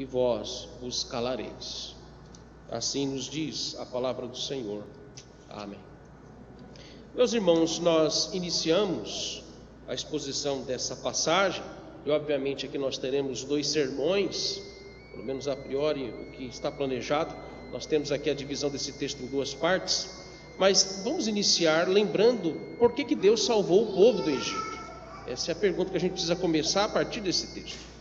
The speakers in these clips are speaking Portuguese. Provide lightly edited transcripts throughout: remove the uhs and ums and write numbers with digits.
e vós vos calareis. Assim nos diz a palavra do Senhor. Amém. Meus irmãos, nós iniciamos a exposição dessa passagem, e obviamente aqui nós teremos 2 sermões, pelo menos a priori o que está planejado. Nós temos aqui a divisão desse texto em 2 partes, mas vamos iniciar lembrando por que Deus salvou o povo do Egito. Essa é a pergunta que a gente precisa começar a partir desse texto.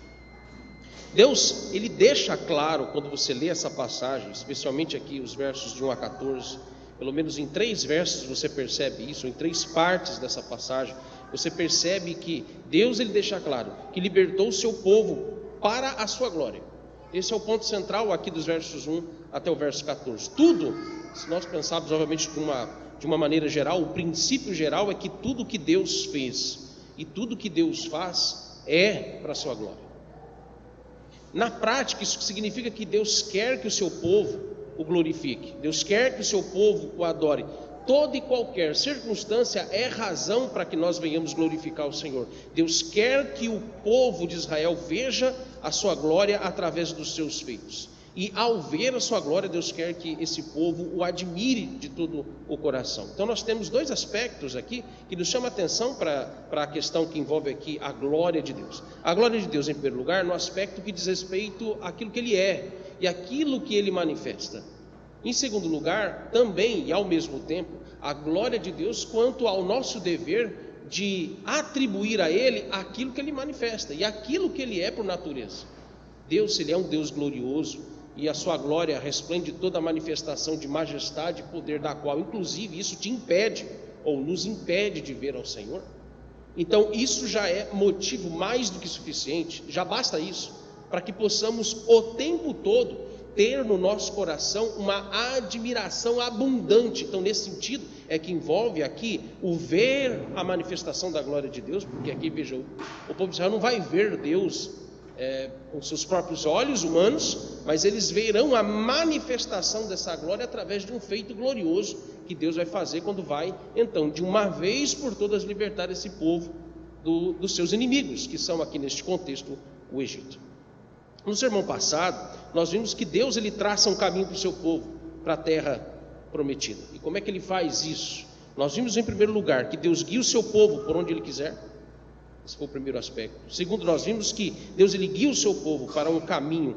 Deus, ele deixa claro, quando você lê essa passagem, especialmente aqui os versos de 1 a 14, pelo menos em 3 versos você percebe isso, em 3 partes dessa passagem, você percebe que Deus, ele deixa claro que libertou o seu povo para a sua glória. Esse é o ponto central aqui dos versos 1 até o verso 14. Tudo, se nós pensarmos obviamente de uma maneira geral, o princípio geral é que tudo que Deus fez e tudo que Deus faz é para a sua glória. Na prática, isso significa que Deus quer que o seu povo o glorifique, Deus quer que o seu povo o adore. Toda e qualquer circunstância é razão para que nós venhamos glorificar o Senhor. Deus quer que o povo de Israel veja a sua glória através dos seus feitos. E ao ver a sua glória, Deus quer que esse povo o admire de todo o coração. Então nós temos 2 aspectos aqui que nos chamam a atenção para a questão que envolve aqui a glória de Deus. A glória de Deus, em primeiro lugar, no aspecto que diz respeito àquilo que Ele é e aquilo que Ele manifesta. Em segundo lugar, também e ao mesmo tempo, a glória de Deus quanto ao nosso dever de atribuir a Ele aquilo que Ele manifesta e aquilo que Ele é por natureza. Deus, Ele é um Deus glorioso e a sua glória resplende toda a manifestação de majestade e poder, da qual inclusive isso te impede ou nos impede de ver ao Senhor. Então isso já é motivo mais do que suficiente, já basta isso, para que possamos o tempo todo ter no nosso coração uma admiração abundante. Então nesse sentido é que envolve aqui o ver a manifestação da glória de Deus, porque aqui veja, o povo de Israel não vai ver Deus com seus próprios olhos humanos, mas eles verão a manifestação dessa glória através de um feito glorioso que Deus vai fazer quando vai então de uma vez por todas libertar esse povo dos seus inimigos, que são aqui neste contexto o Egito. No sermão passado, nós vimos que Deus, ele traça um caminho para o seu povo, para a terra prometida. E como é que ele faz isso? Nós vimos em primeiro lugar que Deus guia o seu povo por onde ele quiser. Esse foi o primeiro aspecto. Segundo, nós vimos que Deus, ele guia o seu povo para um caminho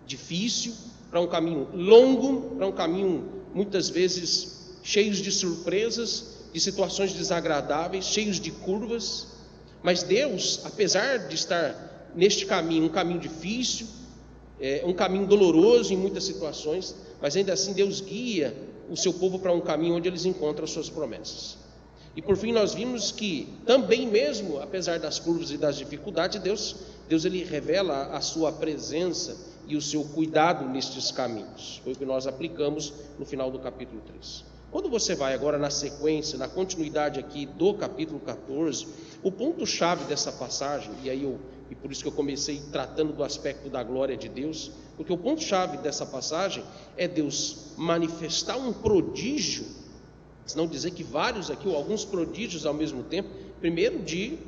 difícil, para um caminho longo, para um caminho muitas vezes cheios de surpresas, de situações desagradáveis, cheios de curvas. Mas Deus, apesar de estar neste caminho, um caminho difícil, um caminho doloroso em muitas situações, mas ainda assim Deus guia o seu povo para um caminho onde eles encontram as suas promessas. E por fim nós vimos que também mesmo, apesar das curvas e das dificuldades, Deus ele revela a sua presença e o seu cuidado nestes caminhos. Foi o que nós aplicamos no final do capítulo 3. Quando você vai agora na sequência, na continuidade aqui do capítulo 14, o ponto-chave dessa passagem, e por isso que eu comecei tratando do aspecto da glória de Deus, porque o ponto-chave dessa passagem é Deus manifestar um prodígio, se não dizer que vários aqui, ou alguns prodígios ao mesmo tempo. Primeiro de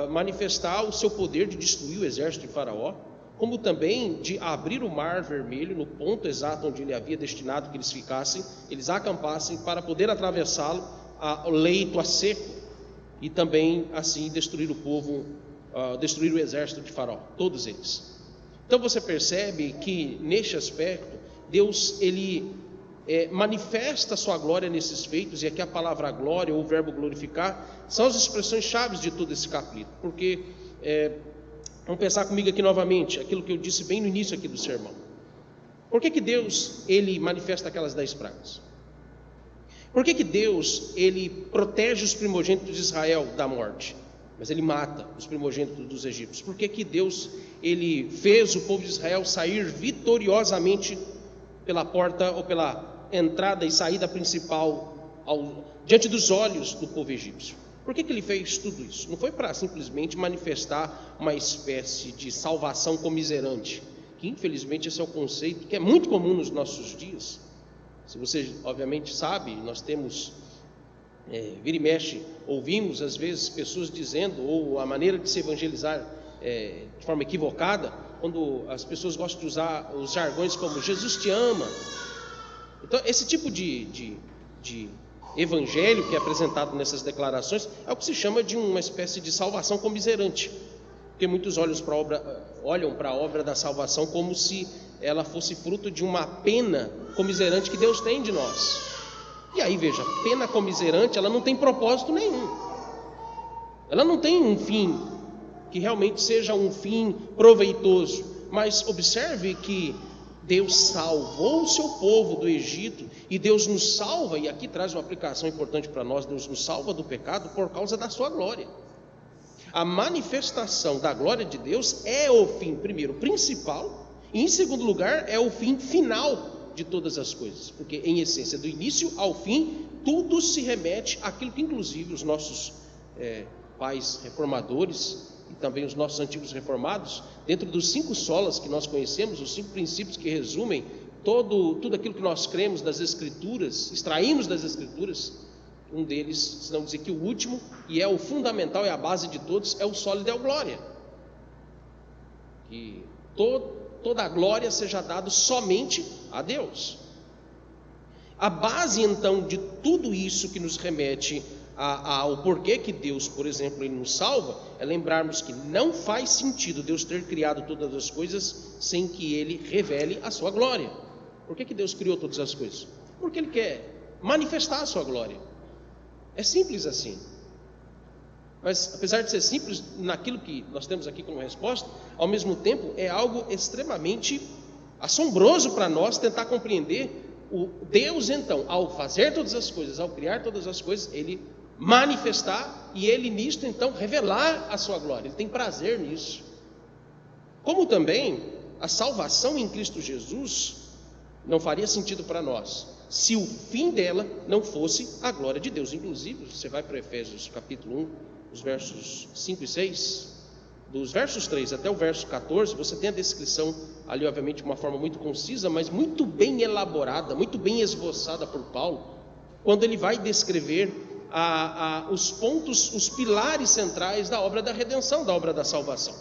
manifestar o seu poder de destruir o exército de Faraó, como também de abrir o mar vermelho no ponto exato onde ele havia destinado que eles ficassem, eles acampassem para poder atravessá-lo ao leito, a seco, e também assim destruir o povo, destruir o exército de Faraó, todos eles. Então você percebe que neste aspecto Deus ele manifesta a sua glória nesses feitos, e aqui a palavra glória ou o verbo glorificar são as expressões chaves de todo esse capítulo, porque vamos pensar comigo aqui novamente aquilo que eu disse bem no início aqui do sermão. Por que Deus ele manifesta aquelas 10 pragas? Por que Deus ele protege os primogênitos de Israel da morte, mas ele mata os primogênitos dos egípcios? Por que Deus ele fez o povo de Israel sair vitoriosamente pela porta ou pela entrada e saída principal diante dos olhos do povo egípcio? Por que ele fez tudo isso? Não foi para simplesmente manifestar uma espécie de salvação comiserante, que infelizmente esse é o conceito que é muito comum nos nossos dias. Se você obviamente sabe, nós temos, vira e mexe, ouvimos às vezes pessoas dizendo, ou a maneira de se evangelizar de forma equivocada, quando as pessoas gostam de usar os jargões como Jesus te ama. Então, esse tipo de evangelho que é apresentado nessas declarações é o que se chama de uma espécie de salvação comiserante, porque muitos olham para a obra da salvação como se ela fosse fruto de uma pena comiserante que Deus tem de nós. E aí veja, pena comiserante, ela não tem propósito nenhum, ela não tem um fim que realmente seja um fim proveitoso. Mas observe que Deus salvou o seu povo do Egito, e Deus nos salva, e aqui traz uma aplicação importante para nós: Deus nos salva do pecado por causa da sua glória. A manifestação da glória de Deus é o fim, primeiro, principal, e em segundo lugar, é o fim final de todas as coisas, porque em essência, do início ao fim, tudo se remete àquilo que inclusive os nossos pais reformadores e também os nossos antigos reformados, dentro dos 5 solas que nós conhecemos, os 5 princípios que resumem tudo aquilo que nós cremos das Escrituras, extraímos das Escrituras, um deles, se não dizer que o último, e é o fundamental, é a base de todos, é o soli deo glória, que toda a glória seja dada somente a Deus. A base então de tudo isso que nos remete ao porquê que Deus, por exemplo, Ele nos salva, é lembrarmos que não faz sentido Deus ter criado todas as coisas sem que Ele revele a sua glória. Por que Deus criou todas as coisas? Porque Ele quer manifestar a sua glória. É simples assim. Mas apesar de ser simples, naquilo que nós temos aqui como resposta, ao mesmo tempo é algo extremamente assombroso para nós tentar compreender o Deus então, ao fazer todas as coisas, ao criar todas as coisas, Ele manifestar e Ele nisto então revelar a sua glória. Ele tem prazer nisso. Como também a salvação em Cristo Jesus não faria sentido para nós se o fim dela não fosse a glória de Deus. Inclusive, você vai para Efésios capítulo 1, os versos 5 e 6, dos versos 3 até o verso 14, você tem a descrição ali, obviamente, de uma forma muito concisa, mas muito bem elaborada, muito bem esboçada por Paulo, quando ele vai descrever os pontos, os pilares centrais da obra da redenção, da obra da salvação.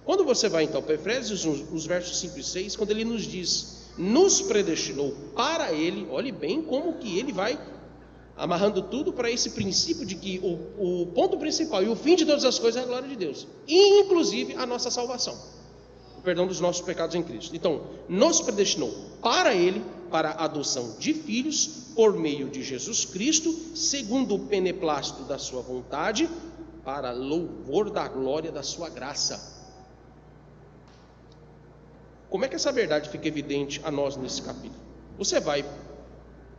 Quando você vai então para Efésios 1, os versos 5 e 6, quando ele nos diz, nos predestinou para Ele, olhe bem como que ele vai amarrando tudo para esse princípio de que o ponto principal e o fim de todas as coisas é a glória de Deus, e inclusive a nossa salvação, o perdão dos nossos pecados em Cristo. Então, nos predestinou para Ele, para a adoção de filhos, por meio de Jesus Cristo, segundo o beneplácito da sua vontade, para louvor da glória da sua graça. Como é que essa verdade fica evidente a nós nesse capítulo? Você vai,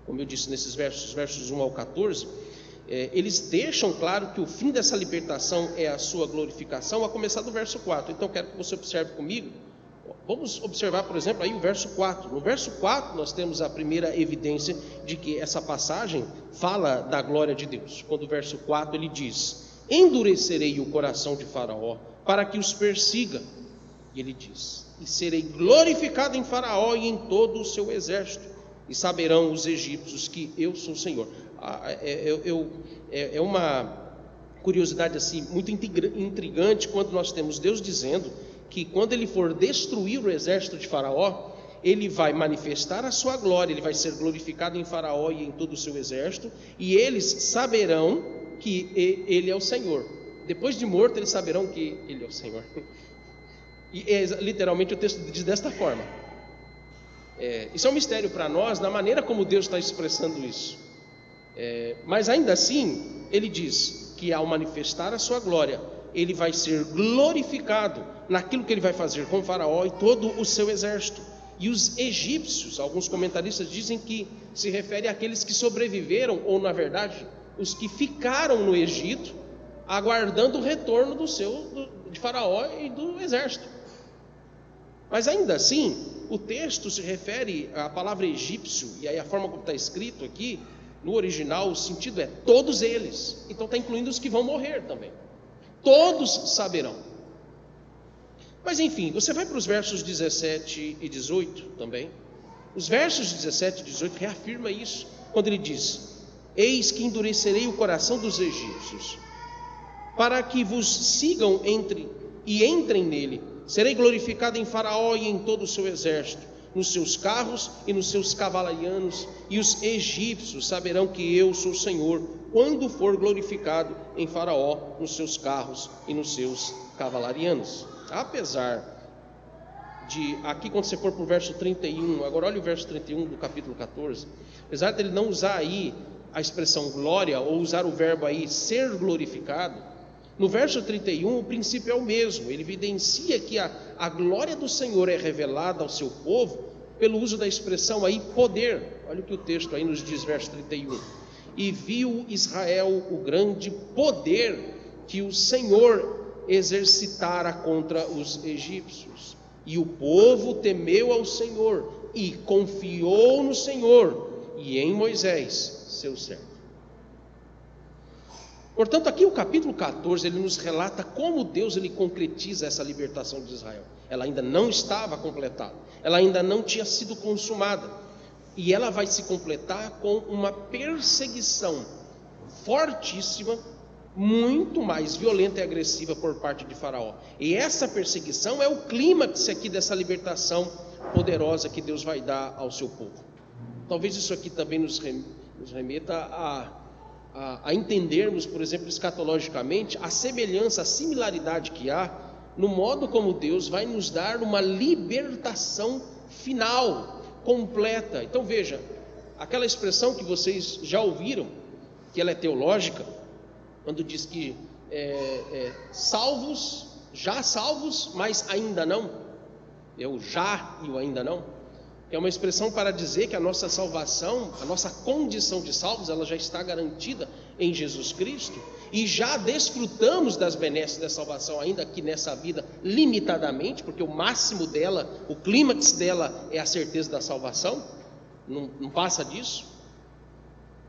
como eu disse nesses versos 1 ao 14, eles deixam claro que o fim dessa libertação é a sua glorificação, a começar do verso 4. Então quero que você observe comigo. Vamos observar, por exemplo, aí o verso 4. No verso 4 nós temos a primeira evidência de que essa passagem fala da glória de Deus. Quando o verso 4 ele diz, endurecerei o coração de Faraó para que os persiga. E ele diz, e serei glorificado em Faraó e em todo o seu exército, e saberão os egípcios que eu sou o Senhor. É uma curiosidade assim muito intrigante quando nós temos Deus dizendo que quando Ele for destruir o exército de Faraó, Ele vai manifestar a sua glória, Ele vai ser glorificado em Faraó e em todo o seu exército, e eles saberão que Ele é o Senhor. Depois de morto, eles saberão que Ele é o Senhor. E literalmente o texto diz desta forma. Isso é um mistério para nós, na maneira como Deus está expressando isso. Mas ainda assim, ele diz que ao manifestar a sua glória, ele vai ser glorificado naquilo que ele vai fazer com Faraó e todo o seu exército. E os egípcios, alguns comentaristas dizem que se refere àqueles que sobreviveram, ou na verdade, os que ficaram no Egito, aguardando o retorno de Faraó e do exército. Mas ainda assim, o texto se refere à palavra egípcio, e aí a forma como está escrito aqui, no original, o sentido é todos eles. Então está incluindo os que vão morrer também. Todos saberão. Mas enfim, você vai para os versos 17 e 18 também. Os versos 17 e 18 reafirma isso, quando ele diz, eis que endurecerei o coração dos egípcios, para que vos sigam e entrem nele, serei glorificado em Faraó e em todo o seu exército, nos seus carros e nos seus cavalarianos, e os egípcios saberão que eu sou o Senhor, quando for glorificado em Faraó, nos seus carros e nos seus cavalarianos. Apesar de, aqui quando você for para o verso 31, agora olha o verso 31 do capítulo 14, apesar dele não usar aí a expressão glória, ou usar o verbo aí ser glorificado, no verso 31 o princípio é o mesmo. Ele evidencia que a glória do Senhor é revelada ao seu povo pelo uso da expressão aí poder. Olha o que o texto aí nos diz, verso 31. E viu Israel o grande poder que o Senhor exercitara contra os egípcios. E o povo temeu ao Senhor e confiou no Senhor e em Moisés, seu servo. Portanto, aqui o capítulo 14, ele nos relata como Deus ele concretiza essa libertação de Israel. Ela ainda não estava completada, ela ainda não tinha sido consumada, e ela vai se completar com uma perseguição fortíssima, muito mais violenta e agressiva por parte de Faraó. E essa perseguição é o clímax aqui dessa libertação poderosa que Deus vai dar ao seu povo. Talvez isso aqui também nos remeta a entendermos, por exemplo, escatologicamente, a semelhança, a similaridade que há no modo como Deus vai nos dar uma libertação final, completa. Então veja, aquela expressão que vocês já ouviram, que ela é teológica, quando diz que salvos, já salvos, mas ainda não, é o já e o ainda não. É uma expressão para dizer que a nossa salvação, a nossa condição de salvos, ela já está garantida em Jesus Cristo, e já desfrutamos das benesses da salvação, ainda aqui nessa vida, limitadamente, porque o máximo dela, o clímax dela é a certeza da salvação, não passa disso,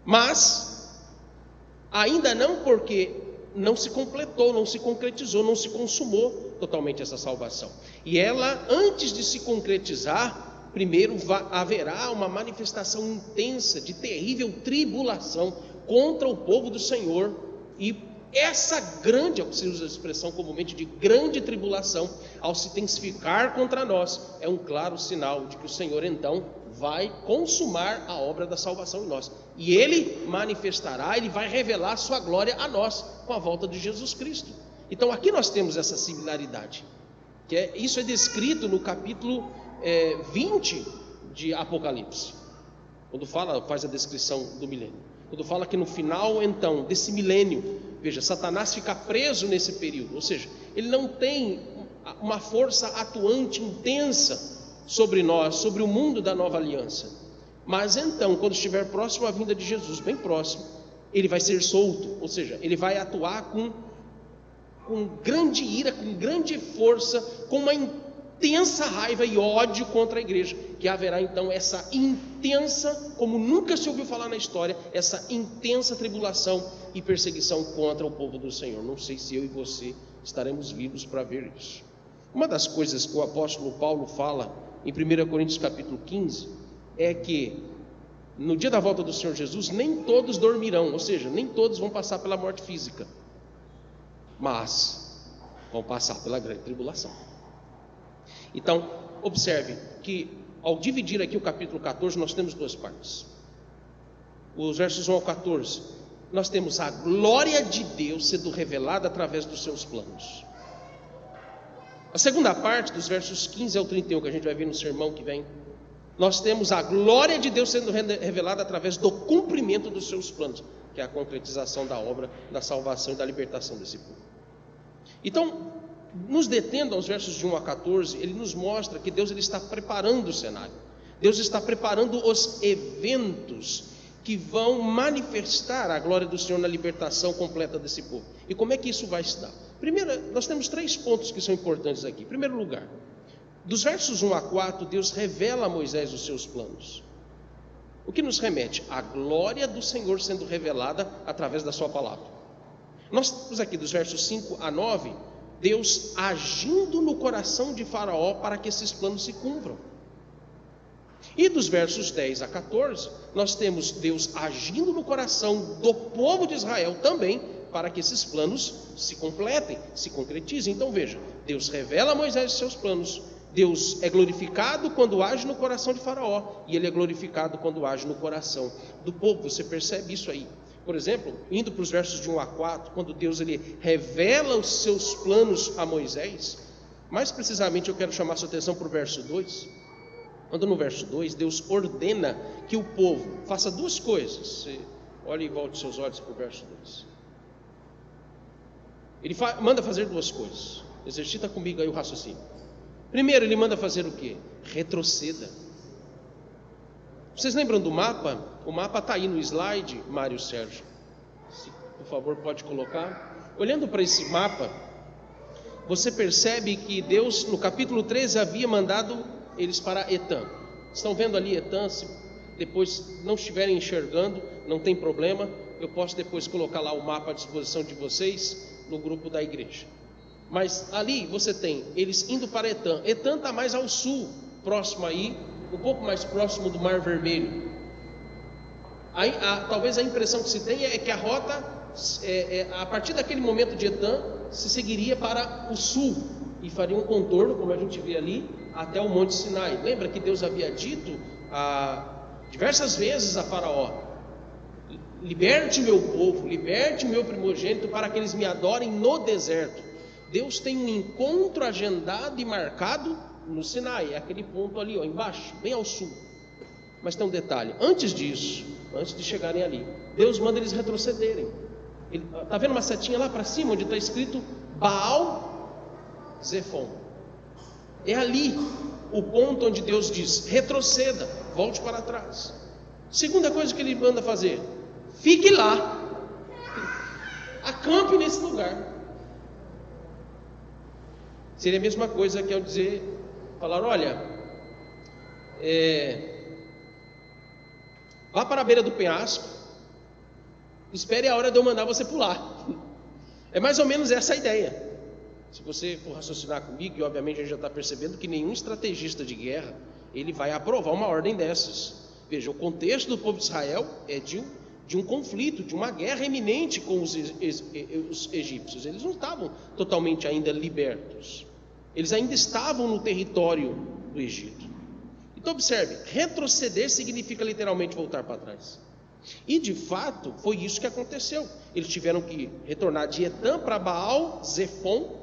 mas ainda não, porque não se completou, não se concretizou, não se consumou totalmente essa salvação, e ela, antes de se concretizar, primeiro haverá uma manifestação intensa de terrível tribulação contra o povo do Senhor, e essa grande, ao que se usa a expressão comumente de grande tribulação, ao se intensificar contra nós, é um claro sinal de que o Senhor então vai consumar a obra da salvação em nós, e Ele manifestará, Ele vai revelar a sua glória a nós com a volta de Jesus Cristo. Então aqui nós temos essa similaridade, isso é descrito no capítulo 20 de Apocalipse, quando faz a descrição do milênio, quando fala que no final então desse milênio, veja, Satanás fica preso nesse período, ou seja, ele não tem uma força atuante intensa sobre nós, sobre o mundo da nova aliança, mas então quando estiver próximo à vinda de Jesus, bem próximo, ele vai ser solto, ou seja, ele vai atuar com grande ira, com grande força, com uma intensa raiva e ódio contra a igreja, que haverá então essa intensa, como nunca se ouviu falar na história, essa intensa tribulação e perseguição contra o povo do Senhor. Não sei se eu e você estaremos vivos para ver isso. Uma das coisas que o apóstolo Paulo fala em 1 Coríntios capítulo 15, é que no dia da volta do Senhor Jesus, nem todos dormirão, ou seja, nem todos vão passar pela morte física, mas vão passar pela grande tribulação. Então, observe que ao dividir aqui o capítulo 14, nós temos duas partes. Os versos 1 ao 14, nós temos a glória de Deus sendo revelada através dos seus planos. A segunda parte, dos versos 15 ao 31, que a gente vai ver no sermão que vem, nós temos a glória de Deus sendo revelada através do cumprimento dos seus planos, que é a concretização da obra da salvação e da libertação desse povo. Então, nos detendo aos versos de 1 a 14, ele nos mostra que Deus ele está preparando o cenário, Deus está preparando os eventos que vão manifestar a glória do Senhor na libertação completa desse povo. E como é que isso vai se dar? Primeiro, nós temos 3 pontos que são importantes aqui. Em primeiro lugar, dos versos 1 a 4, Deus revela a Moisés os seus planos, o que nos remete à glória do Senhor sendo revelada através da sua palavra. Nós temos aqui dos versos 5 a 9, Deus agindo no coração de Faraó para que esses planos se cumpram. E dos versos 10 a 14, nós temos Deus agindo no coração do povo de Israel também, para que esses planos se completem, se concretizem. Então veja, Deus revela a Moisés os seus planos. Deus é glorificado quando age no coração de Faraó, e ele é glorificado quando age no coração do povo. Você percebe isso aí? Por exemplo, indo para os versos de 1 a 4, quando Deus ele revela os seus planos a Moisés, mais precisamente eu quero chamar sua atenção para o verso 2. Quando no verso 2, Deus ordena que o povo faça duas coisas. Você olha e volte seus olhos para o verso 2. Ele manda fazer duas coisas. Exercita comigo aí o raciocínio. Primeiro, ele manda fazer o quê? Retroceda. Vocês lembram do mapa? O mapa está aí no slide, Mário Sérgio. Se, por favor, pode colocar. Olhando para esse mapa, você percebe que Deus, no capítulo 13, havia mandado eles para Etã. Estão vendo ali Etã? Se depois não estiverem enxergando, não tem problema. Eu posso depois colocar lá o mapa à disposição de vocês no grupo da igreja. Mas ali você tem eles indo para Etã. Etã está mais ao sul, próximo aí, um pouco mais próximo do Mar Vermelho. Aí, talvez a impressão que se tenha é que a rota, a partir daquele momento de Etã, se seguiria para o sul e faria um contorno, como a gente vê ali, até o Monte Sinai. Lembra que Deus havia dito diversas vezes a Faraó: liberte o meu povo, liberte o meu primogênito para que eles me adorem no deserto. Deus tem um encontro agendado e marcado no Sinai, é aquele ponto ali, ó, embaixo, bem ao sul. Mas tem um detalhe: antes disso, antes de chegarem ali, Deus manda eles retrocederem. Está vendo uma setinha lá para cima, onde está escrito Baal Zephon? É ali o ponto onde Deus diz: retroceda, volte para trás. Segunda coisa que ele manda fazer: fique lá, acampe nesse lugar. Seria a mesma coisa que eu falar: olha, vá para a beira do penhasco, espere a hora de eu mandar você pular. É mais ou menos essa a ideia. Se você for raciocinar comigo, e obviamente a gente já está percebendo que nenhum estrategista de guerra ele vai aprovar uma ordem dessas. Veja, o contexto do povo de Israel é de um conflito, de uma guerra iminente com os egípcios. Eles não estavam totalmente ainda libertos, eles ainda estavam no território do Egito. Então observe, retroceder significa literalmente voltar para trás. E de fato foi isso que aconteceu. Eles tiveram que retornar de Etã para Baal Zephon,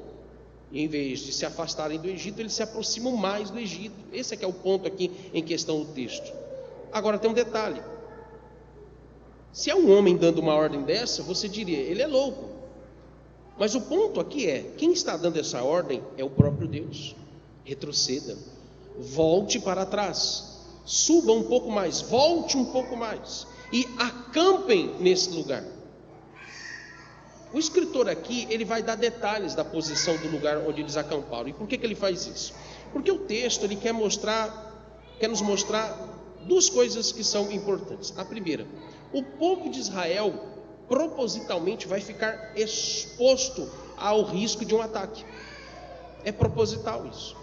e em vez de se afastarem do Egito, eles se aproximam mais do Egito. Esse é que é o ponto aqui em questão do texto. Agora tem um detalhe: se é um homem dando uma ordem dessa, você diria, ele é louco. Mas o ponto aqui é, quem está dando essa ordem é o próprio Deus. Retroceda, volte para trás, suba um pouco mais, volte um pouco mais e acampem nesse lugar. O escritor aqui, ele vai dar detalhes da posição do lugar onde eles acamparam. E por que ele faz isso? Porque o texto ele quer nos mostrar duas coisas que são importantes. A primeira: o povo de Israel propositalmente vai ficar exposto ao risco de um ataque. É proposital isso.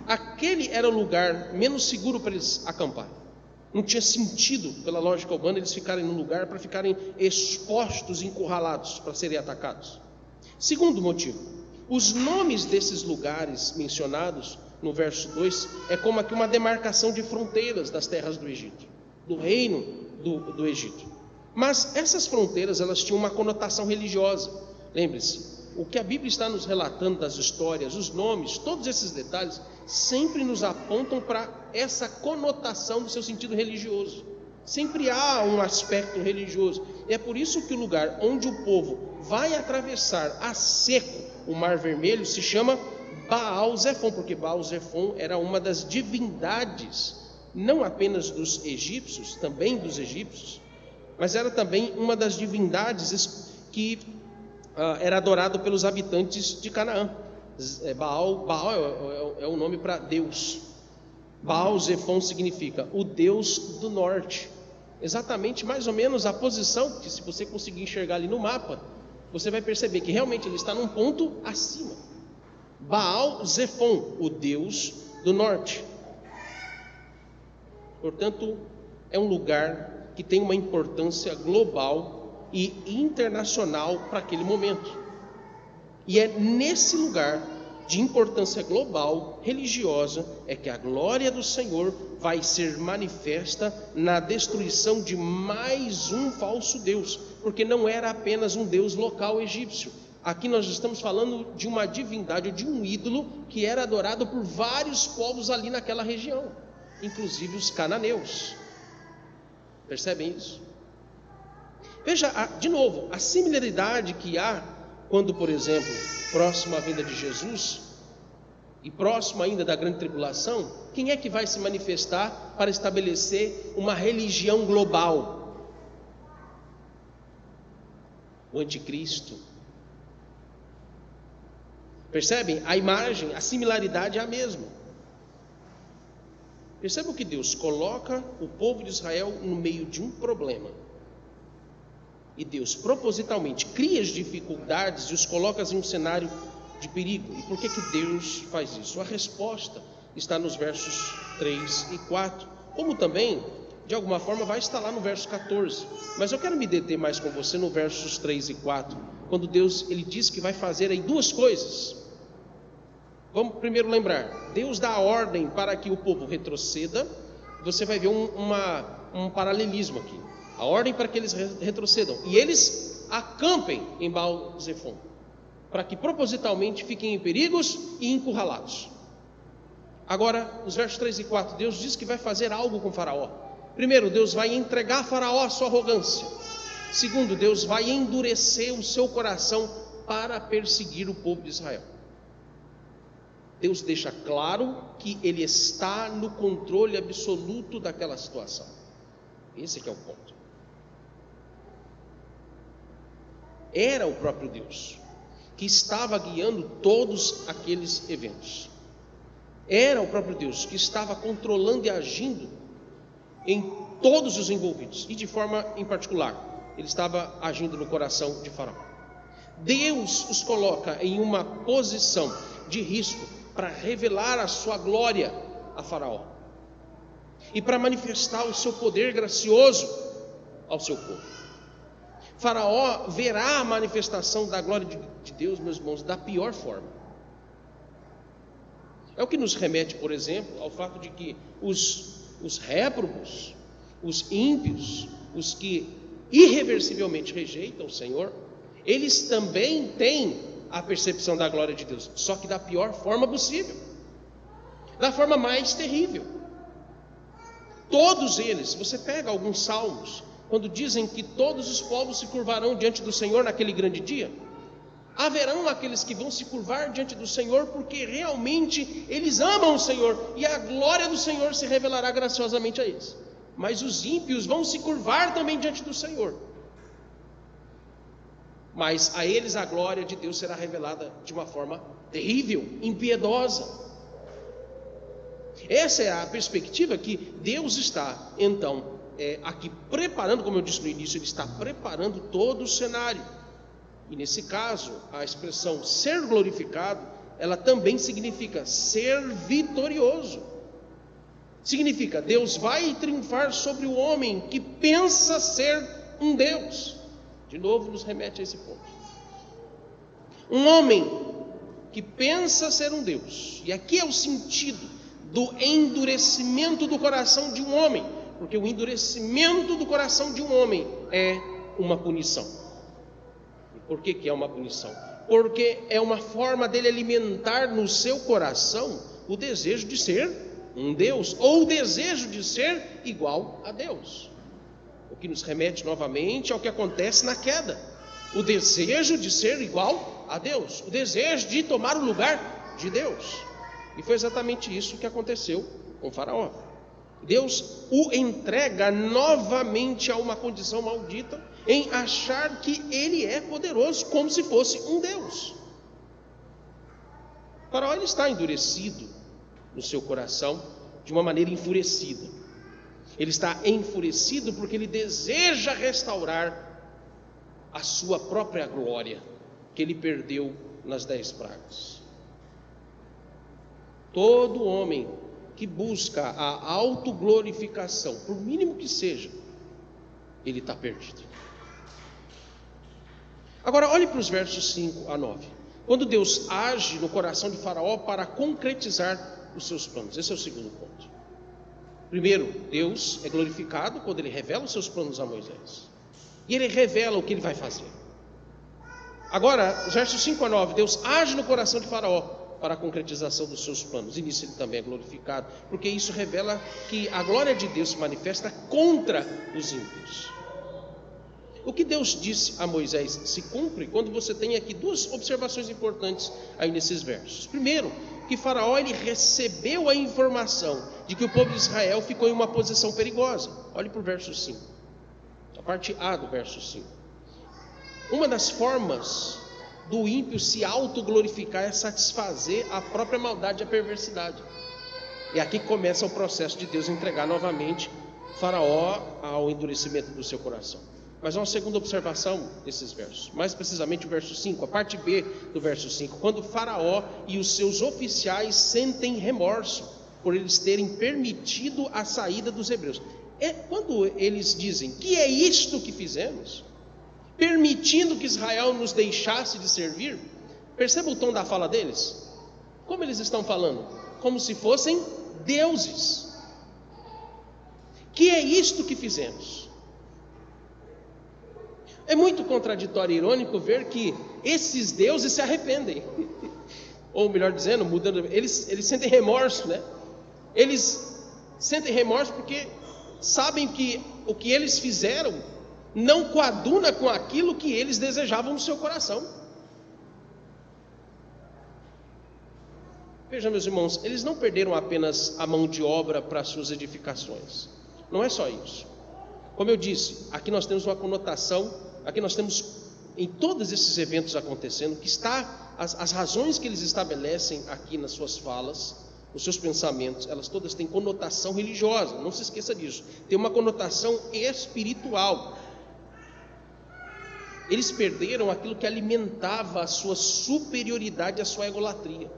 Aquele era o lugar menos seguro para eles acamparem. Não tinha sentido, pela lógica humana, eles ficarem num lugar para ficarem expostos, encurralados, para serem atacados. Segundo motivo: os nomes desses lugares mencionados no verso 2 é como aqui uma demarcação de fronteiras das terras do Egito, do reino do Egito. Mas essas fronteiras, elas tinham uma conotação religiosa. Lembre-se, o que a Bíblia está nos relatando das histórias, os nomes, todos esses detalhes, sempre nos apontam para essa conotação do seu sentido religioso. Sempre há um aspecto religioso. E é por isso que o lugar onde o povo vai atravessar a seco o Mar Vermelho se chama Baal Zephon, porque Baal Zephon era uma das divindades, não apenas dos egípcios, também dos egípcios, mas era também uma das divindades que era adorado pelos habitantes de Canaã. Baal é o nome para Deus. Baal Zephon significa o Deus do norte. Exatamente, mais ou menos a posição que, se você conseguir enxergar ali no mapa, você vai perceber que realmente ele está num ponto acima. Baal Zephon, o Deus do norte. Portanto, é um lugar que tem uma importância global e internacional para aquele momento. E é nesse lugar de importância global, religiosa, é que a glória do Senhor vai ser manifesta na destruição de mais um falso Deus, porque não era apenas um Deus local egípcio. Aqui nós estamos falando de uma divindade, ou de um ídolo, que era adorado por vários povos ali naquela região, inclusive os cananeus. Percebem isso? Veja, de novo, a similaridade que há quando, por exemplo, próximo à vinda de Jesus e próximo ainda da grande tribulação, quem é que vai se manifestar para estabelecer uma religião global? O anticristo. Percebem? A imagem, a similaridade é a mesma. Percebam que Deus coloca o povo de Israel no meio de um problema. E Deus propositalmente cria as dificuldades e os coloca em um cenário de perigo. E por que Deus faz isso? A resposta está nos versos 3 e 4, como também, de alguma forma, vai estar lá no verso 14. Mas eu quero me deter mais com você no versos 3 e 4, quando Deus ele diz que vai fazer aí duas coisas. Vamos primeiro lembrar, Deus dá a ordem para que o povo retroceda. Você vai ver um paralelismo aqui. A ordem para que eles retrocedam. E eles acampem em Baal-Zefon, para que propositalmente fiquem em perigos e encurralados. Agora, nos versos 3 e 4, Deus diz que vai fazer algo com Faraó. Primeiro, Deus vai entregar a Faraó a sua arrogância. Segundo, Deus vai endurecer o seu coração para perseguir o povo de Israel. Deus deixa claro que Ele está no controle absoluto daquela situação. Esse que é o ponto. Era o próprio Deus que estava guiando todos aqueles eventos. Era o próprio Deus que estava controlando e agindo em todos os envolvidos. E de forma em particular, Ele estava agindo no coração de Faraó. Deus os coloca em uma posição de risco para revelar a sua glória a Faraó e para manifestar o seu poder gracioso ao seu povo. Faraó verá a manifestação da glória de Deus, meus irmãos, da pior forma. É o que nos remete, por exemplo, ao fato de que os réprobos, os ímpios, os que irreversivelmente rejeitam o Senhor, eles também têm a percepção da glória de Deus, só que da pior forma possível, da forma mais terrível. Todos eles, você pega alguns salmos, quando dizem que todos os povos se curvarão diante do Senhor naquele grande dia, haverão aqueles que vão se curvar diante do Senhor, porque realmente eles amam o Senhor, e a glória do Senhor se revelará graciosamente a eles. Mas os ímpios vão se curvar também diante do Senhor, mas a eles a glória de Deus será revelada de uma forma terrível, impiedosa. Essa é a perspectiva que Deus está, então, aqui preparando, como eu disse no início, Ele está preparando todo o cenário. E nesse caso, a expressão ser glorificado, ela também significa ser vitorioso. Significa, Deus vai triunfar sobre o homem que pensa ser um Deus. De novo nos remete a esse ponto. Um homem que pensa ser um Deus, e aqui é o sentido do endurecimento do coração de um homem, porque o endurecimento do coração de um homem é uma punição. E por que é uma punição? Porque é uma forma dele alimentar no seu coração o desejo de ser um Deus, ou o desejo de ser igual a Deus. O que nos remete novamente ao que acontece na queda. O desejo de ser igual a Deus. O desejo de tomar o lugar de Deus. E foi exatamente isso que aconteceu com Faraó. Deus o entrega novamente a uma condição maldita, em achar que ele é poderoso, como se fosse um Deus. Faraó ele está endurecido no seu coração, de uma maneira enfurecida. Ele está enfurecido porque ele deseja restaurar a sua própria glória, que ele perdeu nas 10 pragas. Todo homem que busca a autoglorificação, por mínimo que seja, ele está perdido. Agora olhe para os versos 5 a 9. Quando Deus age no coração de Faraó para concretizar os seus planos. Esse é o segundo ponto. Primeiro, Deus é glorificado quando Ele revela os seus planos a Moisés. E Ele revela o que Ele vai fazer. Agora, versos 5 a 9, Deus age no coração de Faraó para a concretização dos seus planos. E nisso Ele também é glorificado, porque isso revela que a glória de Deus se manifesta contra os ímpios. O que Deus disse a Moisés se cumpre quando você tem aqui duas observações importantes aí nesses versos. Primeiro, que Faraó ele recebeu a informação de que o povo de Israel ficou em uma posição perigosa. Olhe para o verso 5, a parte A do verso 5. Uma das formas do ímpio se autoglorificar é satisfazer a própria maldade e a perversidade. E aqui começa o processo de Deus entregar novamente Faraó ao endurecimento do seu coração. Mas há uma segunda observação desses versos, mais precisamente o verso 5, a parte B do verso 5, quando Faraó e os seus oficiais sentem remorso por eles terem permitido a saída dos hebreus. É quando eles dizem, que é isto que fizemos? Permitindo que Israel nos deixasse de servir? Perceba o tom da fala deles. Como eles estão falando? Como se fossem deuses. Que é isto que fizemos? É muito contraditório e irônico ver que esses deuses se arrependem. Ou melhor dizendo, mudando, eles sentem remorso, né? Eles sentem remorso porque sabem que o que eles fizeram não coaduna com aquilo que eles desejavam no seu coração. Veja, meus irmãos, eles não perderam apenas a mão de obra para suas edificações. Não é só isso. Como eu disse, aqui nós temos uma conotação. Aqui nós temos, em todos esses eventos acontecendo, que está as razões que eles estabelecem aqui nas suas falas, nos seus pensamentos, elas todas têm conotação religiosa, não se esqueça disso, tem uma conotação espiritual. Eles perderam aquilo que alimentava a sua superioridade, a sua egolatria,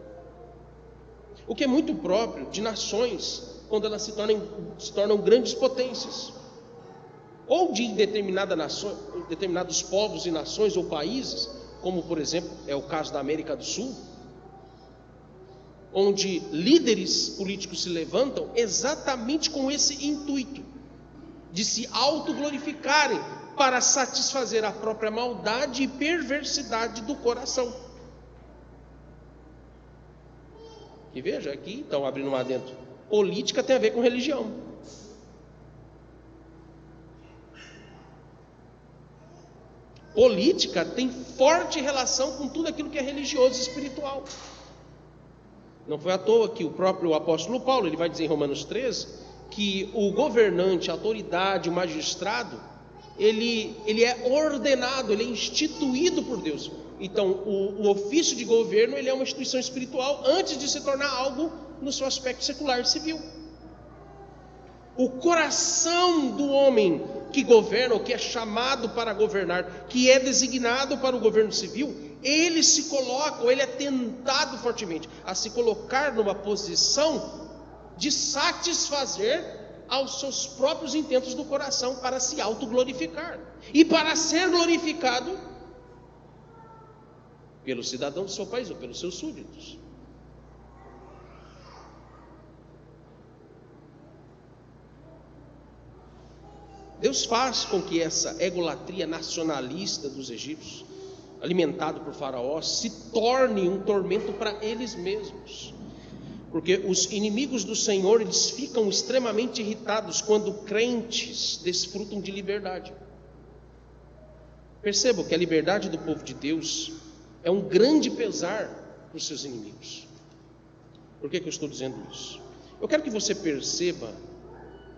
o que é muito próprio de nações, quando elas se tornam grandes potências, ou de determinados povos e nações ou países, como por exemplo é o caso da América do Sul, onde líderes políticos se levantam exatamente com esse intuito de se autoglorificarem para satisfazer a própria maldade e perversidade do coração. E veja aqui, então, abrindo um adendo, política tem a ver com religião. Política tem forte relação com tudo aquilo que é religioso e espiritual. Não foi à toa que o próprio apóstolo Paulo, ele vai dizer em Romanos 13, que o governante, a autoridade, o magistrado, ele é ordenado, ele é instituído por Deus. Então, o ofício de governo, ele é uma instituição espiritual antes de se tornar algo no seu aspecto secular e civil. O coração do homem que governa, ou que é chamado para governar, que é designado para o governo civil, ele se coloca, ou ele é tentado fortemente a se colocar numa posição de satisfazer aos seus próprios intentos do coração, para se autoglorificar e para ser glorificado pelo cidadão do seu país ou pelos seus súditos. Deus faz com que essa egolatria nacionalista dos egípcios, alimentado por Faraó, se torne um tormento para eles mesmos. Porque os inimigos do Senhor, eles ficam extremamente irritados quando crentes desfrutam de liberdade. Percebam que a liberdade do povo de Deus é um grande pesar para os seus inimigos. Por que eu estou dizendo isso? Eu quero que você perceba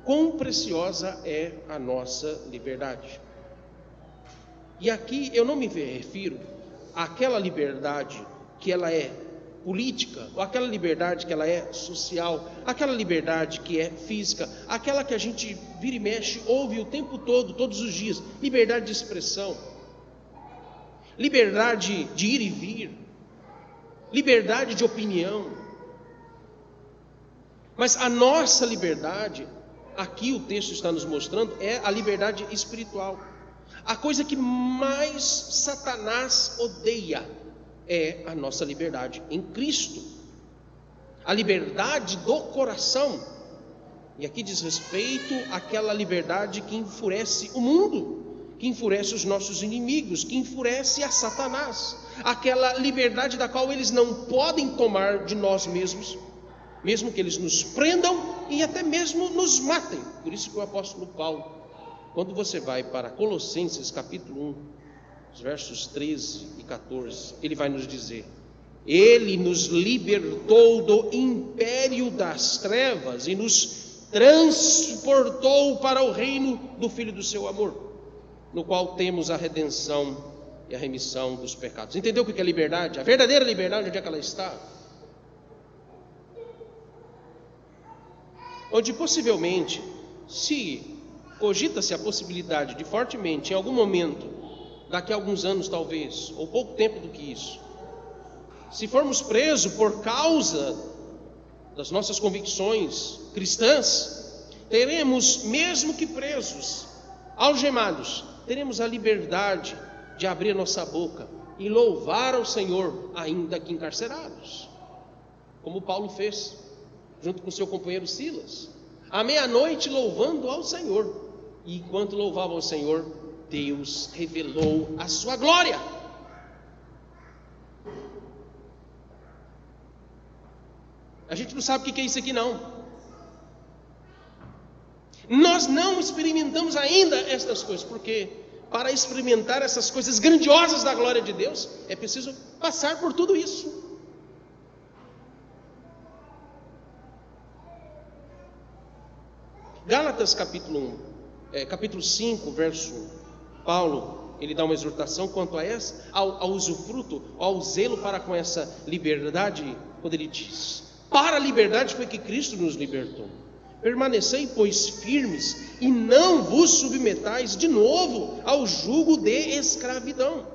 quão preciosa é a nossa liberdade. E aqui eu não me refiro àquela liberdade que ela é política, ou aquela liberdade que ela é social, aquela liberdade que é física, aquela que a gente vira e mexe, ouve o tempo todo, todos os dias, liberdade de expressão, liberdade de ir e vir, liberdade de opinião. Mas a nossa liberdade, aqui o texto está nos mostrando, é a liberdade espiritual. A coisa que mais Satanás odeia é a nossa liberdade em Cristo. A liberdade do coração. E aqui diz respeito àquela liberdade que enfurece o mundo, que enfurece os nossos inimigos, que enfurece a Satanás. Aquela liberdade da qual eles não podem tomar de nós mesmos, mesmo que eles nos prendam e até mesmo nos matem. Por isso que o apóstolo Paulo, quando você vai para Colossenses capítulo 1, os versos 13 e 14, ele vai nos dizer: Ele nos libertou do império das trevas e nos transportou para o reino do Filho do seu amor, no qual temos a redenção e a remissão dos pecados. Entendeu o que é liberdade? A verdadeira liberdade, onde é que ela está? Onde possivelmente, se cogita-se a possibilidade de fortemente, em algum momento, daqui a alguns anos talvez, ou pouco tempo do que isso, se formos presos por causa das nossas convicções cristãs, teremos, mesmo que presos, algemados, teremos a liberdade de abrir nossa boca e louvar ao Senhor, ainda que encarcerados, como Paulo fez, junto com seu companheiro Silas, à meia-noite louvando ao Senhor. E enquanto louvavam ao Senhor, Deus revelou a sua glória. A gente não sabe o que é isso aqui não. Nós não experimentamos ainda estas coisas, porque para experimentar essas coisas grandiosas da glória de Deus, é preciso passar por tudo isso. Gálatas capítulo 5, verso 1, Paulo, ele dá uma exortação quanto a ao usufruto, ao zelo para com essa liberdade, quando ele diz: para a liberdade foi que Cristo nos libertou. Permanecei, pois, firmes, e não vos submetais de novo ao jugo de escravidão.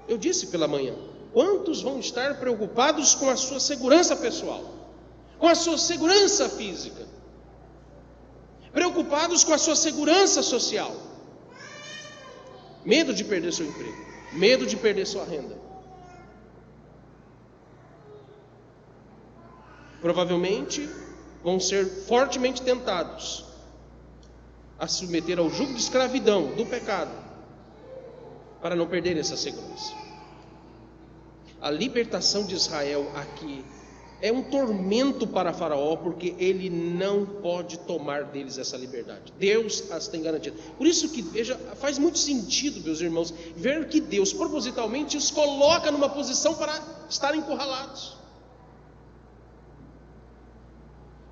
Eu disse pela manhã: quantos vão estar preocupados com a sua segurança pessoal, com a sua segurança física, preocupados com a sua segurança social, medo de perder seu emprego, medo de perder sua renda? Provavelmente vão ser fortemente tentados a se submeter ao jugo de escravidão do pecado, para não perder essa segurança. A libertação de Israel aqui é um tormento para Faraó, porque ele não pode tomar deles essa liberdade. Deus as tem garantido. Por isso que, veja, faz muito sentido, meus irmãos, ver que Deus propositalmente os coloca numa posição para estarem encurralados.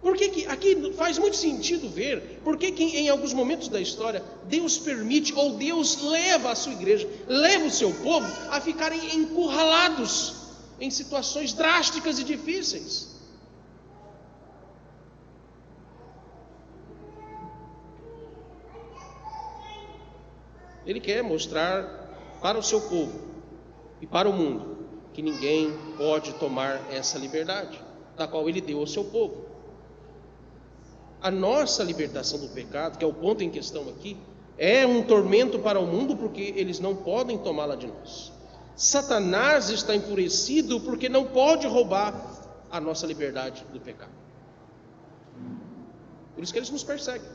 Porque aqui faz muito sentido ver porque que em alguns momentos da história Deus permite, ou Deus leva a sua igreja, leva o seu povo a ficarem encurralados em situações drásticas e difíceis. Ele quer mostrar para o seu povo e para o mundo que ninguém pode tomar essa liberdade, da qual ele deu ao seu povo. A nossa libertação do pecado, que é o ponto em questão aqui, é um tormento para o mundo, porque eles não podem tomá-la de nós. Satanás está enfurecido porque não pode roubar a nossa liberdade do pecado. Por isso que eles nos perseguem.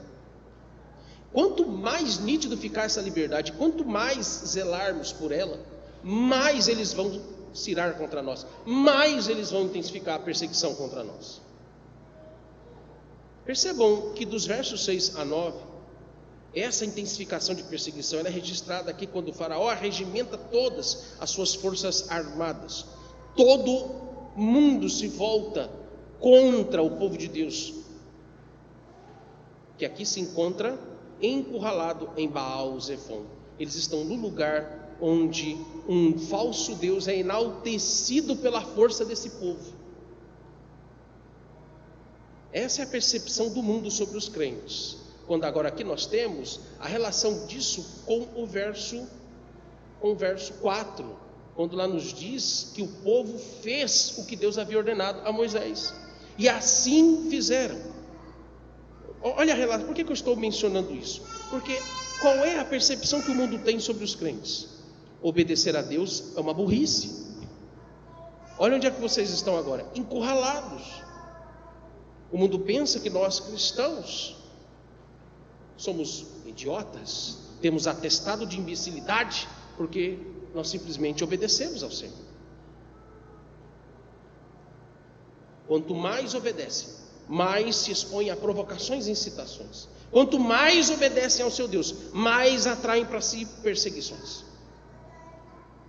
Quanto mais nítido ficar essa liberdade, quanto mais zelarmos por ela, mais eles vão se irar contra nós, mais eles vão intensificar a perseguição contra nós. Percebam que dos versos 6 a 9, essa intensificação de perseguição ela é registrada aqui quando o faraó arregimenta todas as suas forças armadas. Todo mundo se volta contra o povo de Deus, que aqui se encontra encurralado em Baal-Zefon. Eles estão no lugar onde um falso Deus é enaltecido pela força desse povo. Essa é a percepção do mundo sobre os crentes. Quando agora aqui nós temos a relação disso com o verso 4, quando lá nos diz que o povo fez o que Deus havia ordenado a Moisés, e assim fizeram. Olha a relação, por que eu estou mencionando isso? Porque qual é a percepção que o mundo tem sobre os crentes? Obedecer a Deus é uma burrice. Olha onde é que vocês estão agora, encurralados. O mundo pensa que nós cristãos somos idiotas, temos atestado de imbecilidade, porque nós simplesmente obedecemos ao Senhor. Quanto mais obedecem, mais se expõem a provocações e incitações. Quanto mais obedecem ao seu Deus, mais atraem para si perseguições.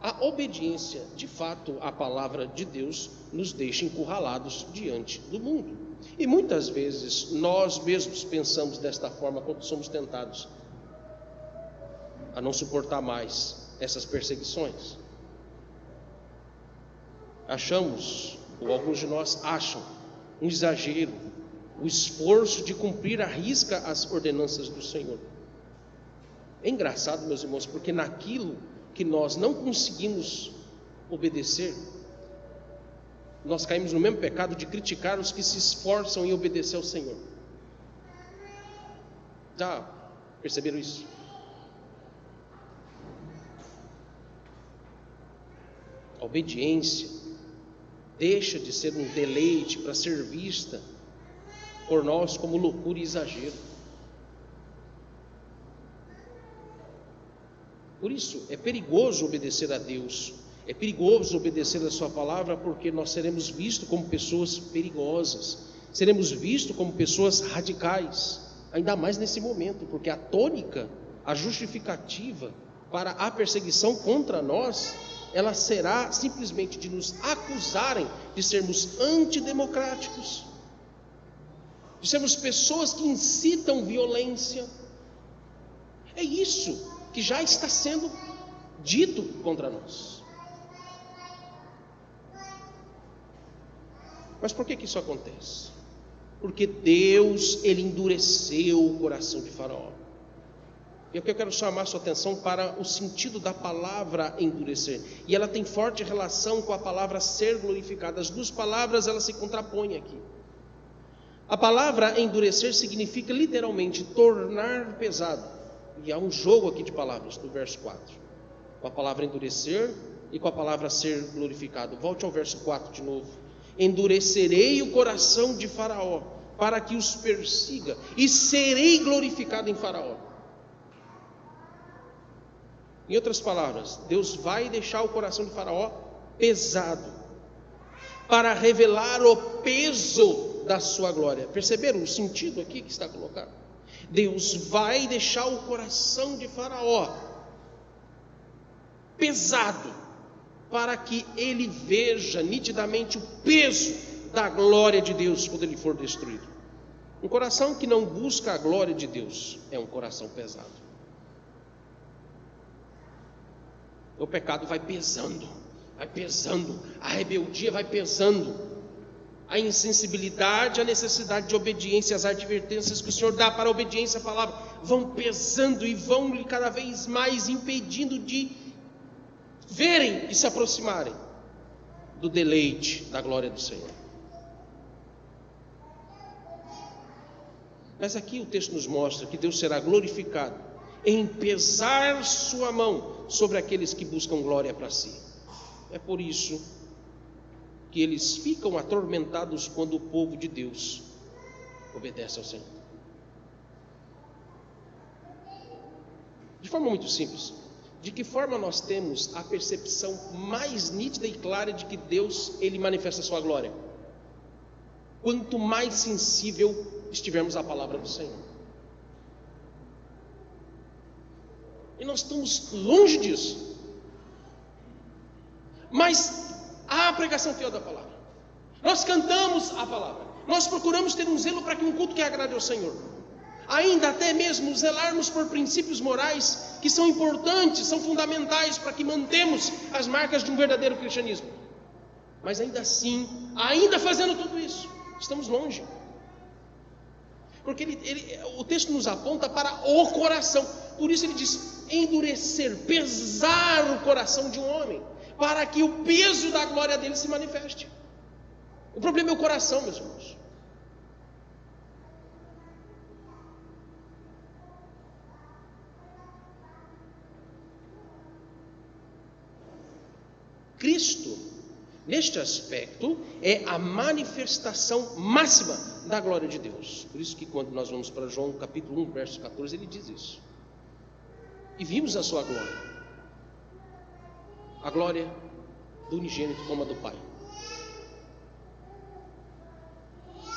A obediência, de fato, à palavra de Deus, nos deixa encurralados diante do mundo. E muitas vezes nós mesmos pensamos desta forma quando somos tentados a não suportar mais essas perseguições. Achamos, ou alguns de nós acham, um exagero, o esforço de cumprir à risca as ordenanças do Senhor. É engraçado, meus irmãos, porque naquilo que nós não conseguimos obedecer, nós caímos no mesmo pecado de criticar os que se esforçam em obedecer ao Senhor. Já perceberam isso? A obediência deixa de ser um deleite para ser vista por nós como loucura e exagero. Por isso, é perigoso obedecer a Deus, é perigoso obedecer a sua palavra, porque nós seremos vistos como pessoas perigosas, seremos vistos como pessoas radicais, ainda mais nesse momento, porque a tônica, a justificativa para a perseguição contra nós, ela será simplesmente de nos acusarem de sermos antidemocráticos, de sermos pessoas que incitam violência. É isso que já está sendo dito contra nós. Mas por que isso acontece? Porque Deus, Ele endureceu o coração de Faraó. E aqui eu quero chamar a sua atenção para o sentido da palavra endurecer. E ela tem forte relação com a palavra ser glorificada. As duas palavras, elas se contrapõem aqui. A palavra endurecer significa literalmente tornar pesado. E há um jogo aqui de palavras no verso 4, com a palavra endurecer e com a palavra ser glorificado. Volte ao verso 4 de novo. Endurecerei o coração de Faraó, para que os persiga, e serei glorificado em Faraó. Em outras palavras, Deus vai deixar o coração de Faraó pesado, para revelar o peso da sua glória. Perceberam o sentido aqui que está colocado? Deus vai deixar o coração de Faraó pesado, para que ele veja nitidamente o peso da glória de Deus quando ele for destruído. Um coração que não busca a glória de Deus é um coração pesado. O pecado vai pesando, a rebeldia vai pesando, a insensibilidade, a necessidade de obediência, as advertências que o Senhor dá para a obediência à palavra vão pesando e vão lhe cada vez mais impedindo de verem e se aproximarem do deleite da glória do Senhor. Mas aqui o texto nos mostra que Deus será glorificado em pesar sua mão sobre aqueles que buscam glória para si. É por isso que eles ficam atormentados quando o povo de Deus obedece ao Senhor. De forma muito simples, de que forma nós temos a percepção mais nítida e clara de que Deus, Ele manifesta a sua glória? Quanto mais sensível estivermos à palavra do Senhor. E nós estamos longe disso. Mas há a pregação fiel da palavra. Nós cantamos a palavra. Nós procuramos ter um zelo para que um culto que agrade ao Senhor. Ainda até mesmo zelarmos por princípios morais que são importantes, são fundamentais para que mantemos as marcas de um verdadeiro cristianismo. Mas ainda assim, ainda fazendo tudo isso, estamos longe. Porque o texto nos aponta para o coração. Por isso ele diz: endurecer, pesar o coração de um homem, para que o peso da glória dele se manifeste. O problema é o coração, meus irmãos. Cristo, neste aspecto, é a manifestação máxima da glória de Deus. Por isso que quando nós vamos para João capítulo 1, verso 14, ele diz isso. E vimos a sua glória. A glória do unigênito como a do Pai.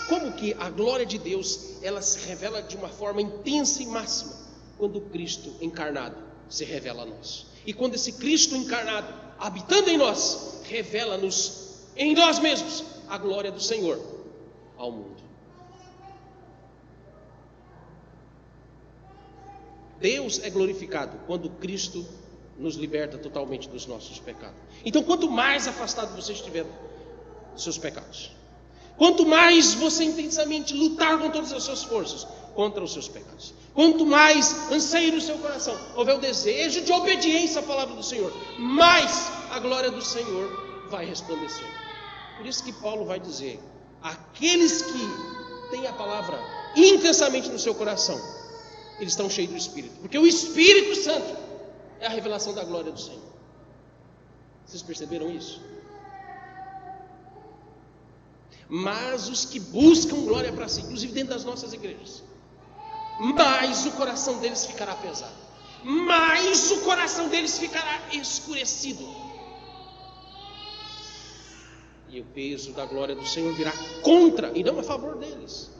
Como que a glória de Deus, ela se revela de uma forma intensa e máxima, quando o Cristo encarnado se revela a nós. E quando esse Cristo encarnado, habitando em nós, revela-nos em nós mesmos a glória do Senhor ao mundo. Deus é glorificado quando Cristo nos liberta totalmente dos nossos pecados. Então, quanto mais afastado você estiver dos seus pecados, quanto mais você intensamente lutar com todas as suas forças contra os seus pecados, quanto mais anseie no seu coração houver o desejo de obediência à palavra do Senhor, mais a glória do Senhor vai resplandecer. Por isso que Paulo vai dizer: aqueles que têm a palavra intensamente no seu coração, eles estão cheios do Espírito, porque o Espírito Santo é a revelação da glória do Senhor. Vocês perceberam isso? Mas os que buscam glória para si, inclusive dentro das nossas igrejas, mais o coração deles ficará pesado, mais o coração deles ficará escurecido, e o peso da glória do Senhor virá contra e não a favor deles.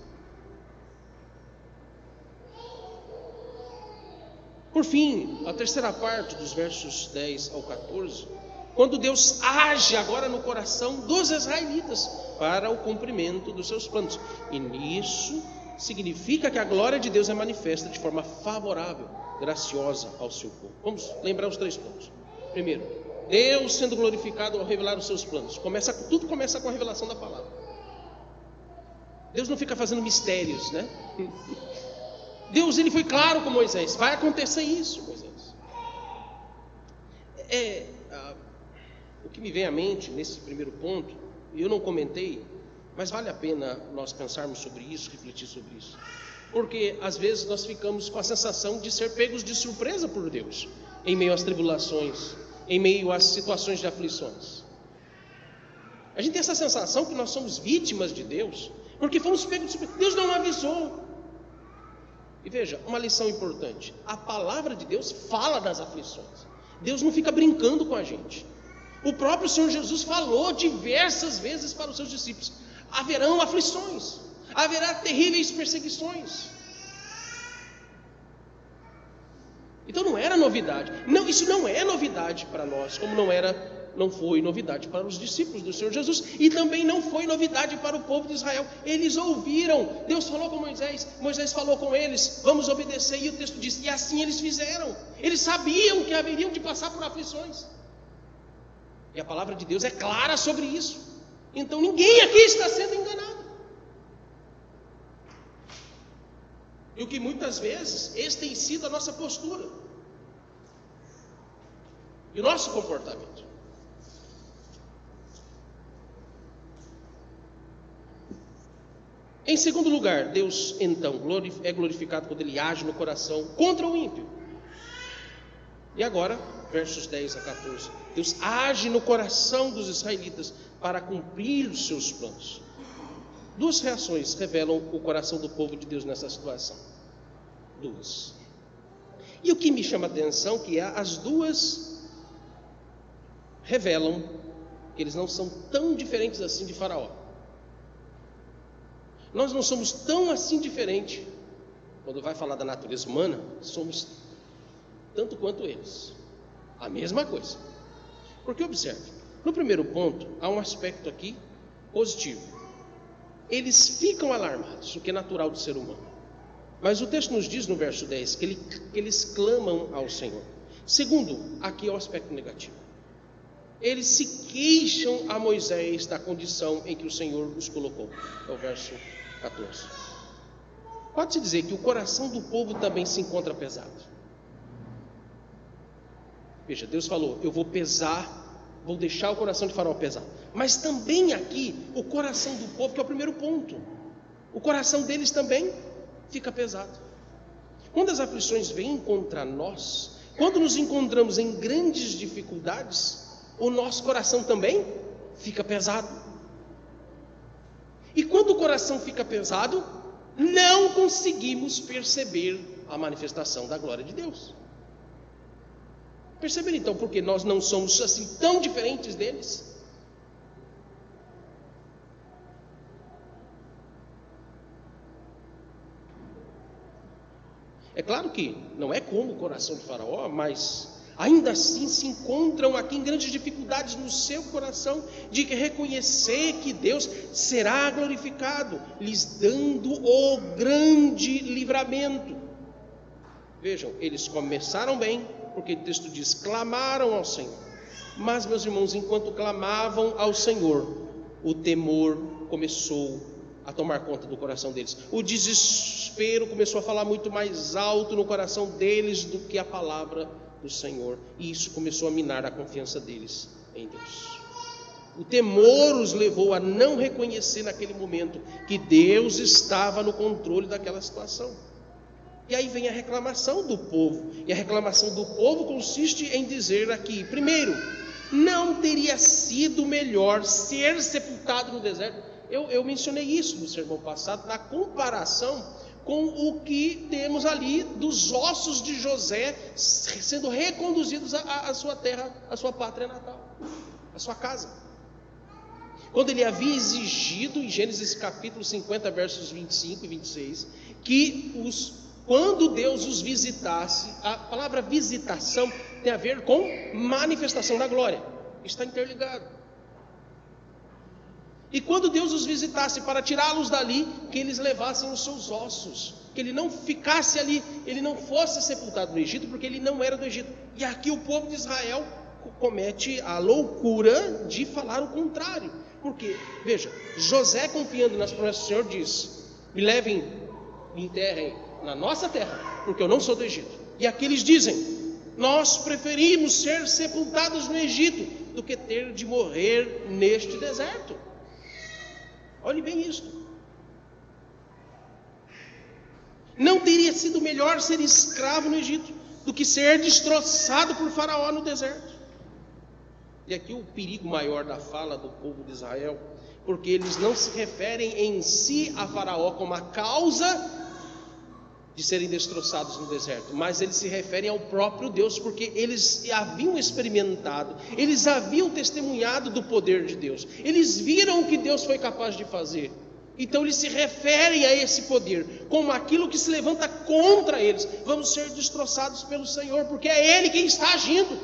Por fim, a terceira parte dos versos 10 ao 14, quando Deus age agora no coração dos israelitas para o cumprimento dos seus planos. E nisso significa que a glória de Deus é manifesta de forma favorável, graciosa ao seu povo. Vamos lembrar os 3 pontos. Primeiro, Deus sendo glorificado ao revelar os seus planos. Tudo começa com a revelação da palavra. Deus não fica fazendo mistérios, né? Deus, ele foi claro com Moisés: vai acontecer isso, Moisés. O que me vem à mente nesse primeiro ponto, e eu não comentei, mas vale a pena nós pensarmos sobre isso, refletir sobre isso, porque às vezes nós ficamos com a sensação de ser pegos de surpresa por Deus, em meio às tribulações, em meio às situações de aflições. A gente tem essa sensação que nós somos vítimas de Deus, porque fomos pegos de surpresa. Deus não avisou. E veja, uma lição importante: a palavra de Deus fala das aflições. Deus não fica brincando com a gente. O próprio Senhor Jesus falou diversas vezes para os seus discípulos: haverão aflições, haverá terríveis perseguições. Então não era novidade. Não, isso não é novidade para nós, como não foi novidade para os discípulos do Senhor Jesus, e também não foi novidade para o povo de Israel. Eles ouviram, Deus falou com Moisés, Moisés falou com eles: vamos obedecer, e o texto diz, e assim eles fizeram. Eles sabiam que haveriam de passar por aflições, e a palavra de Deus é clara sobre isso. Então ninguém aqui está sendo enganado. E o que muitas vezes, esse tem sido a nossa postura e o nosso comportamento. Em segundo lugar, Deus então é glorificado quando Ele age no coração contra o ímpio. E agora, versos 10 a 14, Deus age no coração dos israelitas para cumprir os seus planos. 2 reações revelam o coração do povo de Deus nessa situação. 2. E o que me chama a atenção é que as 2 revelam que eles não são tão diferentes assim de Faraó. Nós não somos tão assim diferentes. Quando vai falar da natureza humana, somos tanto quanto eles. A mesma coisa. Porque observe, no primeiro ponto, há um aspecto aqui positivo. Eles ficam alarmados, o que é natural do ser humano. Mas o texto nos diz no verso 10 que eles clamam ao Senhor. Segundo, aqui é o aspecto negativo. Eles se queixam a Moisés da condição em que o Senhor os colocou. É o verso 14. Pode-se dizer que o coração do povo também se encontra pesado. Veja, Deus falou: eu vou pesar, vou deixar o coração de Faraó pesar. Mas também aqui, o coração do povo, que é o primeiro ponto, o coração deles também fica pesado. Quando as aflições vêm contra nós, quando nos encontramos em grandes dificuldades, o nosso coração também fica pesado. E quando o coração fica pesado, não conseguimos perceber a manifestação da glória de Deus. Perceberam então porque nós não somos assim tão diferentes deles? É claro que não é como o coração de Faraó, mas ainda assim se encontram aqui em grandes dificuldades no seu coração de reconhecer que Deus será glorificado, lhes dando o grande livramento. Vejam, eles começaram bem, porque o texto diz, clamaram ao Senhor. Mas, meus irmãos, enquanto clamavam ao Senhor, o temor começou a tomar conta do coração deles. O desespero começou a falar muito mais alto no coração deles do que a palavra do Senhor. E isso começou a minar a confiança deles em Deus. O temor os levou a não reconhecer naquele momento que Deus estava no controle daquela situação. E aí vem a reclamação do povo. E a reclamação do povo consiste em dizer aqui, primeiro, não teria sido melhor ser sepultado no deserto? Eu mencionei isso no sermão passado, na comparação com o que temos ali dos ossos de José sendo reconduzidos à sua terra, à sua pátria natal, à sua casa. Quando ele havia exigido, em Gênesis capítulo 50, versos 25 e 26, que quando Deus os visitasse, a palavra visitação tem a ver com manifestação da glória, está interligado. E quando Deus os visitasse para tirá-los dali, que eles levassem os seus ossos, que ele não ficasse ali, ele não fosse sepultado no Egito, porque ele não era do Egito. E aqui o povo de Israel comete a loucura de falar o contrário. Porque, veja, José, confiando nas promessas do Senhor, diz, me levem, me enterrem na nossa terra, porque eu não sou do Egito. E aqui eles dizem, nós preferimos ser sepultados no Egito do que ter de morrer neste deserto. Olhe bem isso. Não teria sido melhor ser escravo no Egito do que ser destroçado por Faraó no deserto. E aqui o perigo maior da fala do povo de Israel, porque eles não se referem em si a Faraó como a causa de serem destroçados no deserto, mas eles se referem ao próprio Deus, porque eles haviam experimentado, eles haviam testemunhado do poder de Deus, eles viram o que Deus foi capaz de fazer. Então eles se referem a esse poder como aquilo que se levanta contra eles. Vamos ser destroçados pelo Senhor, porque é Ele quem está agindo,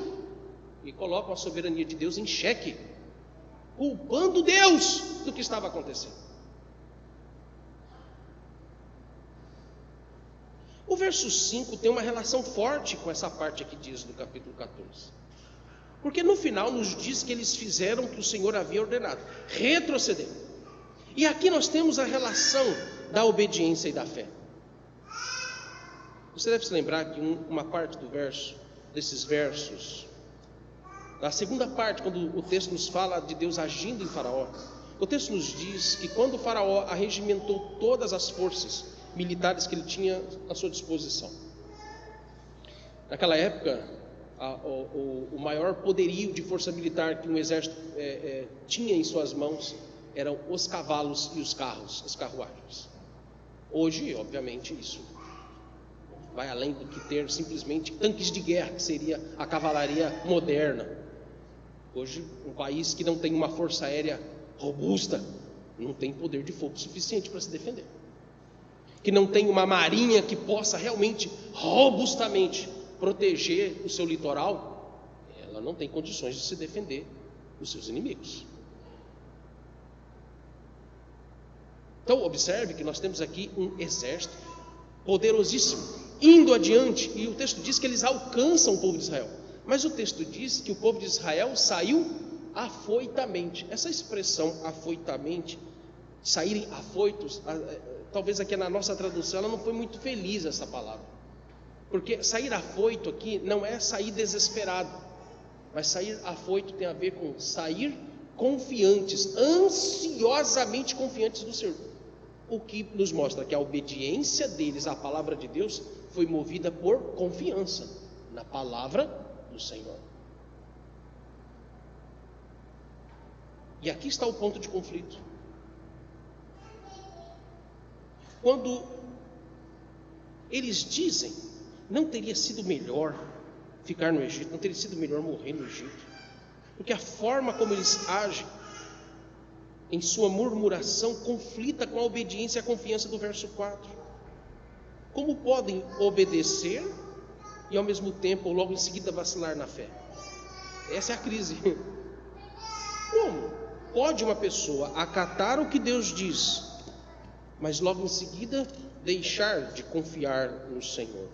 e colocam a soberania de Deus em xeque, culpando Deus do que estava acontecendo. O verso 5 tem uma relação forte com essa parte aqui diz do capítulo 14. Porque no final nos diz que eles fizeram o que o Senhor havia ordenado, retrocederam. E aqui nós temos a relação da obediência e da fé. Você deve se lembrar que uma parte desses versos, na segunda parte, quando o texto nos fala de Deus agindo em Faraó, o texto nos diz que quando Faraó arregimentou todas as forças militares que ele tinha à sua disposição. Naquela época, o maior poderio de força militar que um exército tinha em suas mãos eram os cavalos e os carros, as carruagens. Hoje, obviamente, isso vai além do que ter simplesmente tanques de guerra, que seria a cavalaria moderna. Hoje, um país que não tem uma força aérea robusta, não tem poder de fogo suficiente para se defender. Que não tem uma marinha que possa realmente, robustamente, proteger o seu litoral, ela não tem condições de se defender dos seus inimigos. Então observe que nós temos aqui um exército poderosíssimo, indo adiante, e o texto diz que eles alcançam o povo de Israel, mas o texto diz que o povo de Israel saiu afoitamente. Essa expressão afoitamente, saírem afoitos, talvez aqui na nossa tradução ela não foi muito feliz essa palavra, porque sair afoito aqui não é sair desesperado, mas sair afoito tem a ver com sair confiantes, ansiosamente confiantes do Senhor, o que nos mostra que a obediência deles à palavra de Deus foi movida por confiança na palavra do Senhor. E aqui está o ponto de conflito. Quando eles dizem, não teria sido melhor ficar no Egito, não teria sido melhor morrer no Egito, porque a forma como eles agem em sua murmuração conflita com a obediência e a confiança do verso 4. Como podem obedecer e ao mesmo tempo, logo em seguida, vacilar na fé? Essa é a crise. Como pode uma pessoa acatar o que Deus diz, mas logo em seguida deixar de confiar no Senhor?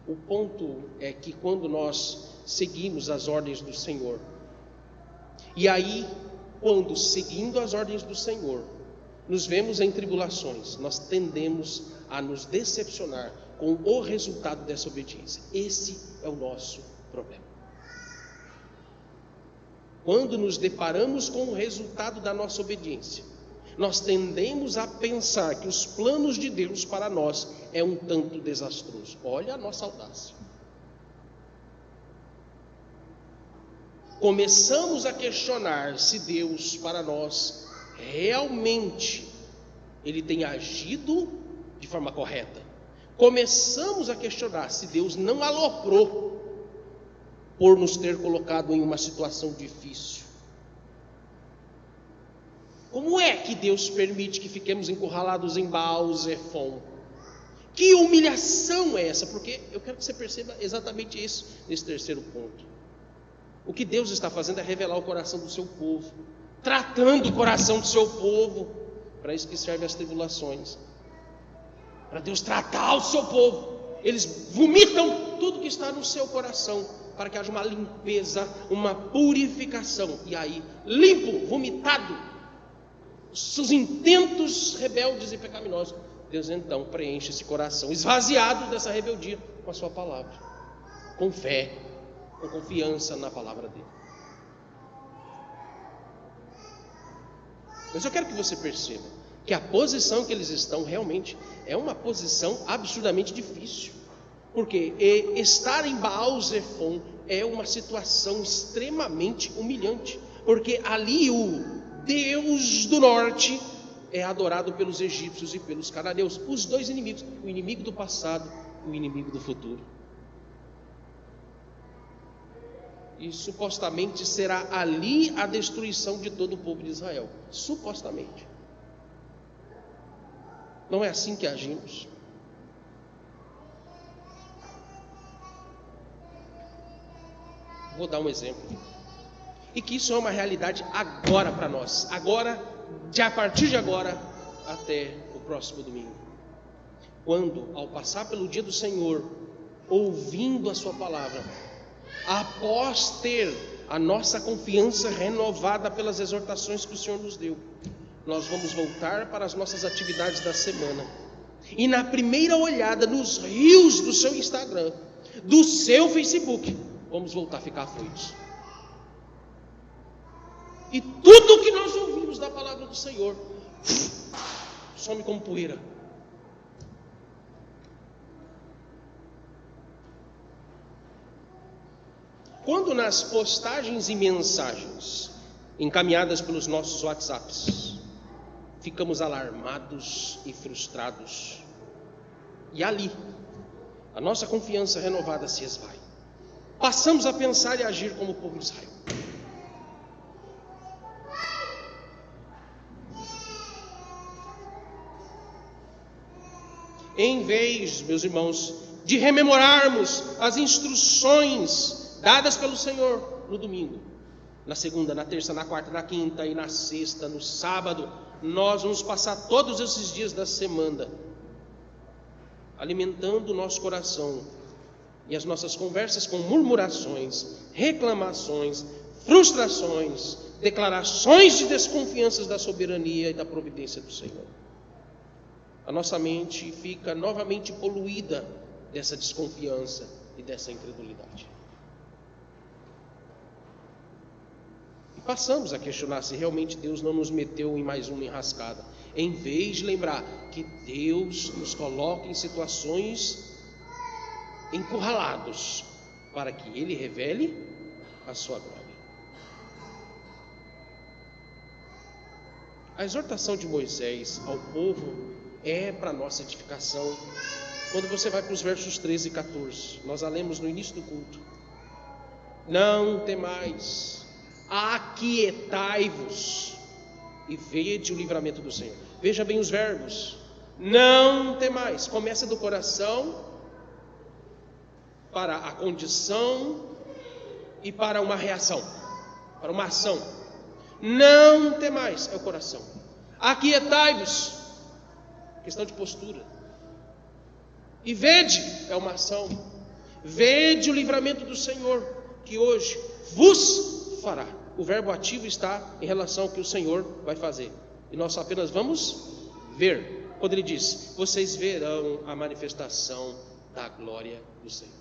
O ponto é que quando nós seguimos as ordens do Senhor, e aí, quando seguindo as ordens do Senhor, nos vemos em tribulações, nós tendemos a nos decepcionar com o resultado dessa obediência. Esse é o nosso problema. Quando nos deparamos com o resultado da nossa obediência, nós tendemos a pensar que os planos de Deus para nós é um tanto desastroso. Olha a nossa audácia. Começamos a questionar se Deus para nós realmente Ele tem agido de forma correta. Começamos a questionar se Deus não aloprou por nos ter colocado em uma situação difícil. Como é que Deus permite que fiquemos encurralados em Baal-Zephon? Que humilhação é essa? Porque eu quero que você perceba exatamente isso nesse terceiro ponto. O que Deus está fazendo é revelar o coração do seu povo, tratando o coração do seu povo. Para isso que servem as tribulações, para Deus tratar o seu povo. Eles vomitam tudo que está no seu coração, para que haja uma limpeza, uma purificação. E aí, limpo, vomitado, seus intentos rebeldes e pecaminosos, Deus então preenche esse coração esvaziado dessa rebeldia com a sua palavra, com fé, com confiança na palavra dele. Mas eu quero que você perceba que a posição que eles estão realmente é uma posição absurdamente difícil, porque estar em Baal-Zephon é uma situação extremamente humilhante, porque ali o Deus do norte é adorado pelos egípcios e pelos cananeus, os dois inimigos, o inimigo do passado e o inimigo do futuro. E supostamente será ali a destruição de todo o povo de Israel. Supostamente. Não é assim que agimos. Vou dar um exemplo. E que isso é uma realidade agora para nós. Agora, a partir de agora, até o próximo domingo. Quando, ao passar pelo dia do Senhor, ouvindo a sua palavra, após ter a nossa confiança renovada pelas exortações que o Senhor nos deu, nós vamos voltar para as nossas atividades da semana. E na primeira olhada nos rios do seu Instagram, do seu Facebook, vamos voltar a ficar afoitos. E tudo que nós ouvimos da palavra do Senhor some como poeira. Quando nas postagens e mensagens encaminhadas pelos nossos WhatsApps, ficamos alarmados e frustrados, e ali a nossa confiança renovada se esvai, passamos a pensar e agir como o povo de Israel. Em vez, meus irmãos, de rememorarmos as instruções dadas pelo Senhor no domingo, na segunda, na terça, na quarta, na quinta e na sexta, no sábado, nós vamos passar todos esses dias da semana alimentando o nosso coração e as nossas conversas com murmurações, reclamações, frustrações, declarações de desconfianças da soberania e da providência do Senhor. A nossa mente fica novamente poluída dessa desconfiança e dessa incredulidade. E passamos a questionar se realmente Deus não nos meteu em mais uma enrascada, em vez de lembrar que Deus nos coloca em situações encurralados para que Ele revele a sua glória. A exortação de Moisés ao povo é para nossa edificação. Quando você vai para os versos 13 e 14, nós a lemos no início do culto. Não temais, aquietai-vos e vede o livramento do Senhor. Veja bem os verbos. Não temais, começa do coração para a condição e para uma reação, para uma ação. Não temais, é o coração. Aquietai-vos, questão de postura. E vede, é uma ação. Vede o livramento do Senhor, que hoje vos fará. O verbo ativo está em relação ao que o Senhor vai fazer, e nós apenas vamos ver. Quando ele diz, vocês verão a manifestação da glória do Senhor.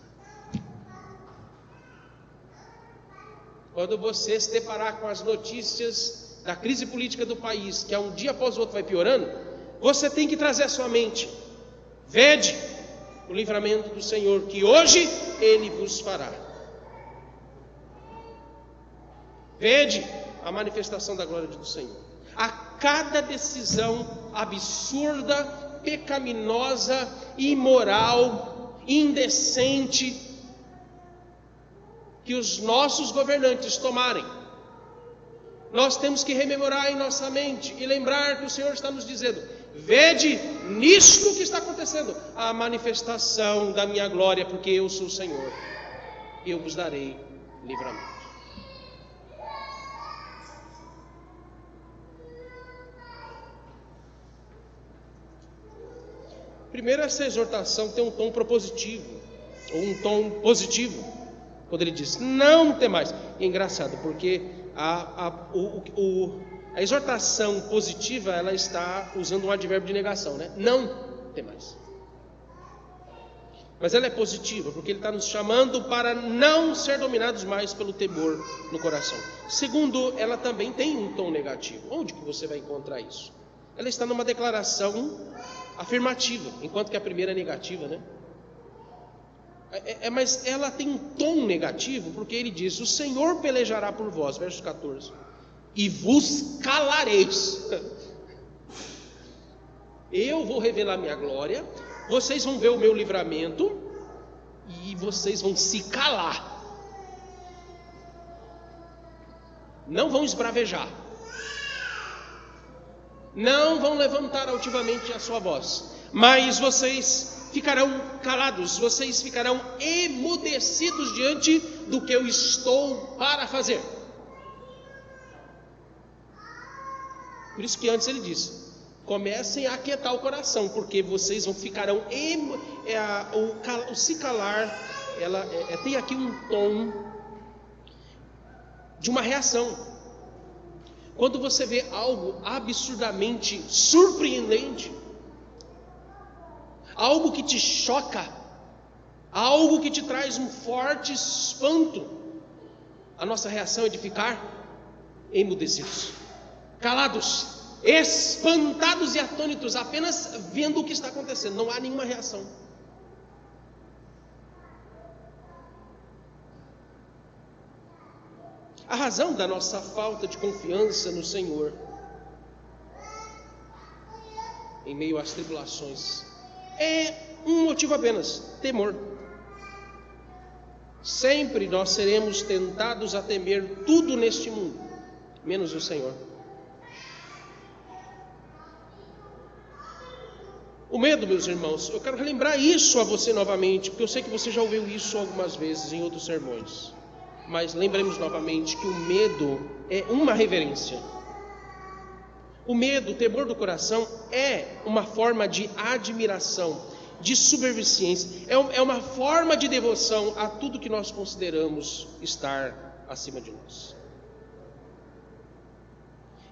Quando você se deparar com as notícias da crise política do país, que um dia após o outro vai piorando, você tem que trazer à sua mente: vede o livramento do Senhor, que hoje Ele vos fará. Vede a manifestação da glória do Senhor. A cada decisão absurda, pecaminosa, imoral, indecente que os nossos governantes tomarem, nós temos que rememorar em nossa mente e lembrar que o Senhor está nos dizendo: vede nisto que está acontecendo a manifestação da minha glória, porque eu sou o Senhor, eu vos darei livramento. Primeiro, essa exortação tem um tom propositivo, ou um tom positivo, quando ele diz, não temais. É engraçado, porque a exortação positiva, ela está usando um advérbio de negação, né? Não temais. Mas ela é positiva, porque ele está nos chamando para não ser dominados mais pelo temor no coração. Segundo, ela também tem um tom negativo. Onde que você vai encontrar isso? Ela está numa declaração afirmativa, enquanto que a primeira é negativa, né? Mas ela tem um tom negativo, porque ele diz, o Senhor pelejará por vós, verso 14, e vos calareis. Eu vou revelar minha glória, vocês vão ver o meu livramento, e vocês vão se calar, não vão esbravejar, não vão levantar altivamente a sua voz, mas vocês ficarão calados, vocês ficarão emudecidos diante do que eu estou para fazer. Por isso que antes ele disse, comecem a aquietar o coração, porque vocês ficarão o se calar, tem aqui um tom de uma reação. Quando você vê algo absurdamente surpreendente, algo que te choca, algo que te traz um forte espanto, a nossa reação é de ficar emudecidos, calados, espantados e atônitos, apenas vendo o que está acontecendo, não há nenhuma reação. A razão da nossa falta de confiança no Senhor, em meio às tribulações, é um motivo apenas: temor. Sempre nós seremos tentados a temer tudo neste mundo, menos o Senhor. O medo, meus irmãos, eu quero relembrar isso a você novamente, porque eu sei que você já ouviu isso algumas vezes em outros sermões. Mas lembremos novamente que o medo é uma reverência. O medo, o temor do coração é uma forma de admiração, de subserviência, é uma forma de devoção a tudo que nós consideramos estar acima de nós.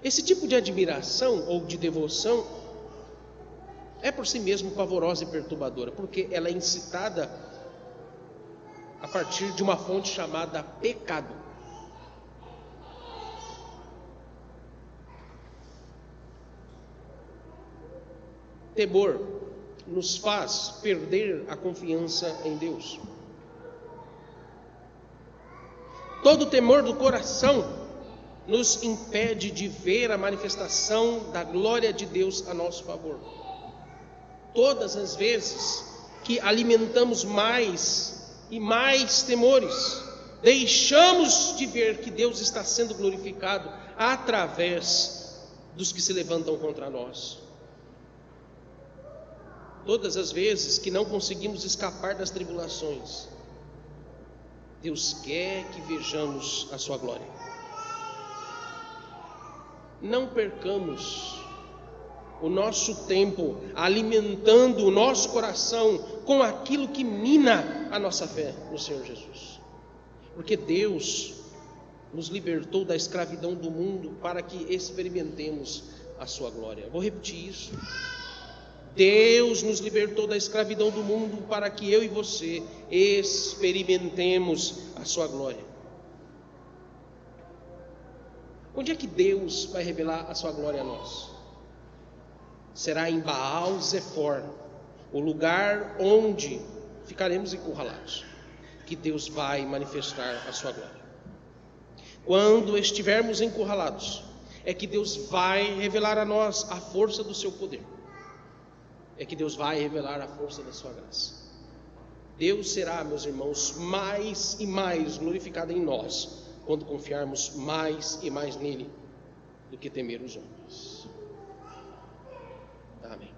Esse tipo de admiração ou de devoção é por si mesmo pavorosa e perturbadora, porque ela é incitada a partir de uma fonte chamada pecado. Temor nos faz perder a confiança em Deus. Todo temor do coração nos impede de ver a manifestação da glória de Deus a nosso favor. Todas as vezes que alimentamos mais e mais temores, deixamos de ver que Deus está sendo glorificado através dos que se levantam contra nós. Todas as vezes que não conseguimos escapar das tribulações, Deus quer que vejamos a sua glória. Não percamos o nosso tempo alimentando o nosso coração com aquilo que mina a nossa fé no Senhor Jesus. Porque Deus nos libertou da escravidão do mundo para que experimentemos a sua glória. Vou repetir isso. Deus nos libertou da escravidão do mundo para que eu e você experimentemos a sua glória. Onde é que Deus vai revelar a sua glória a nós? Será em Baal Zefor, o lugar onde ficaremos encurralados, que Deus vai manifestar a sua glória. Quando estivermos encurralados, é que Deus vai revelar a nós a força do seu poder. É que Deus vai revelar a força da sua graça. Deus será, meus irmãos, mais e mais glorificado em nós, quando confiarmos mais e mais nele, do que temer os homens. Amém.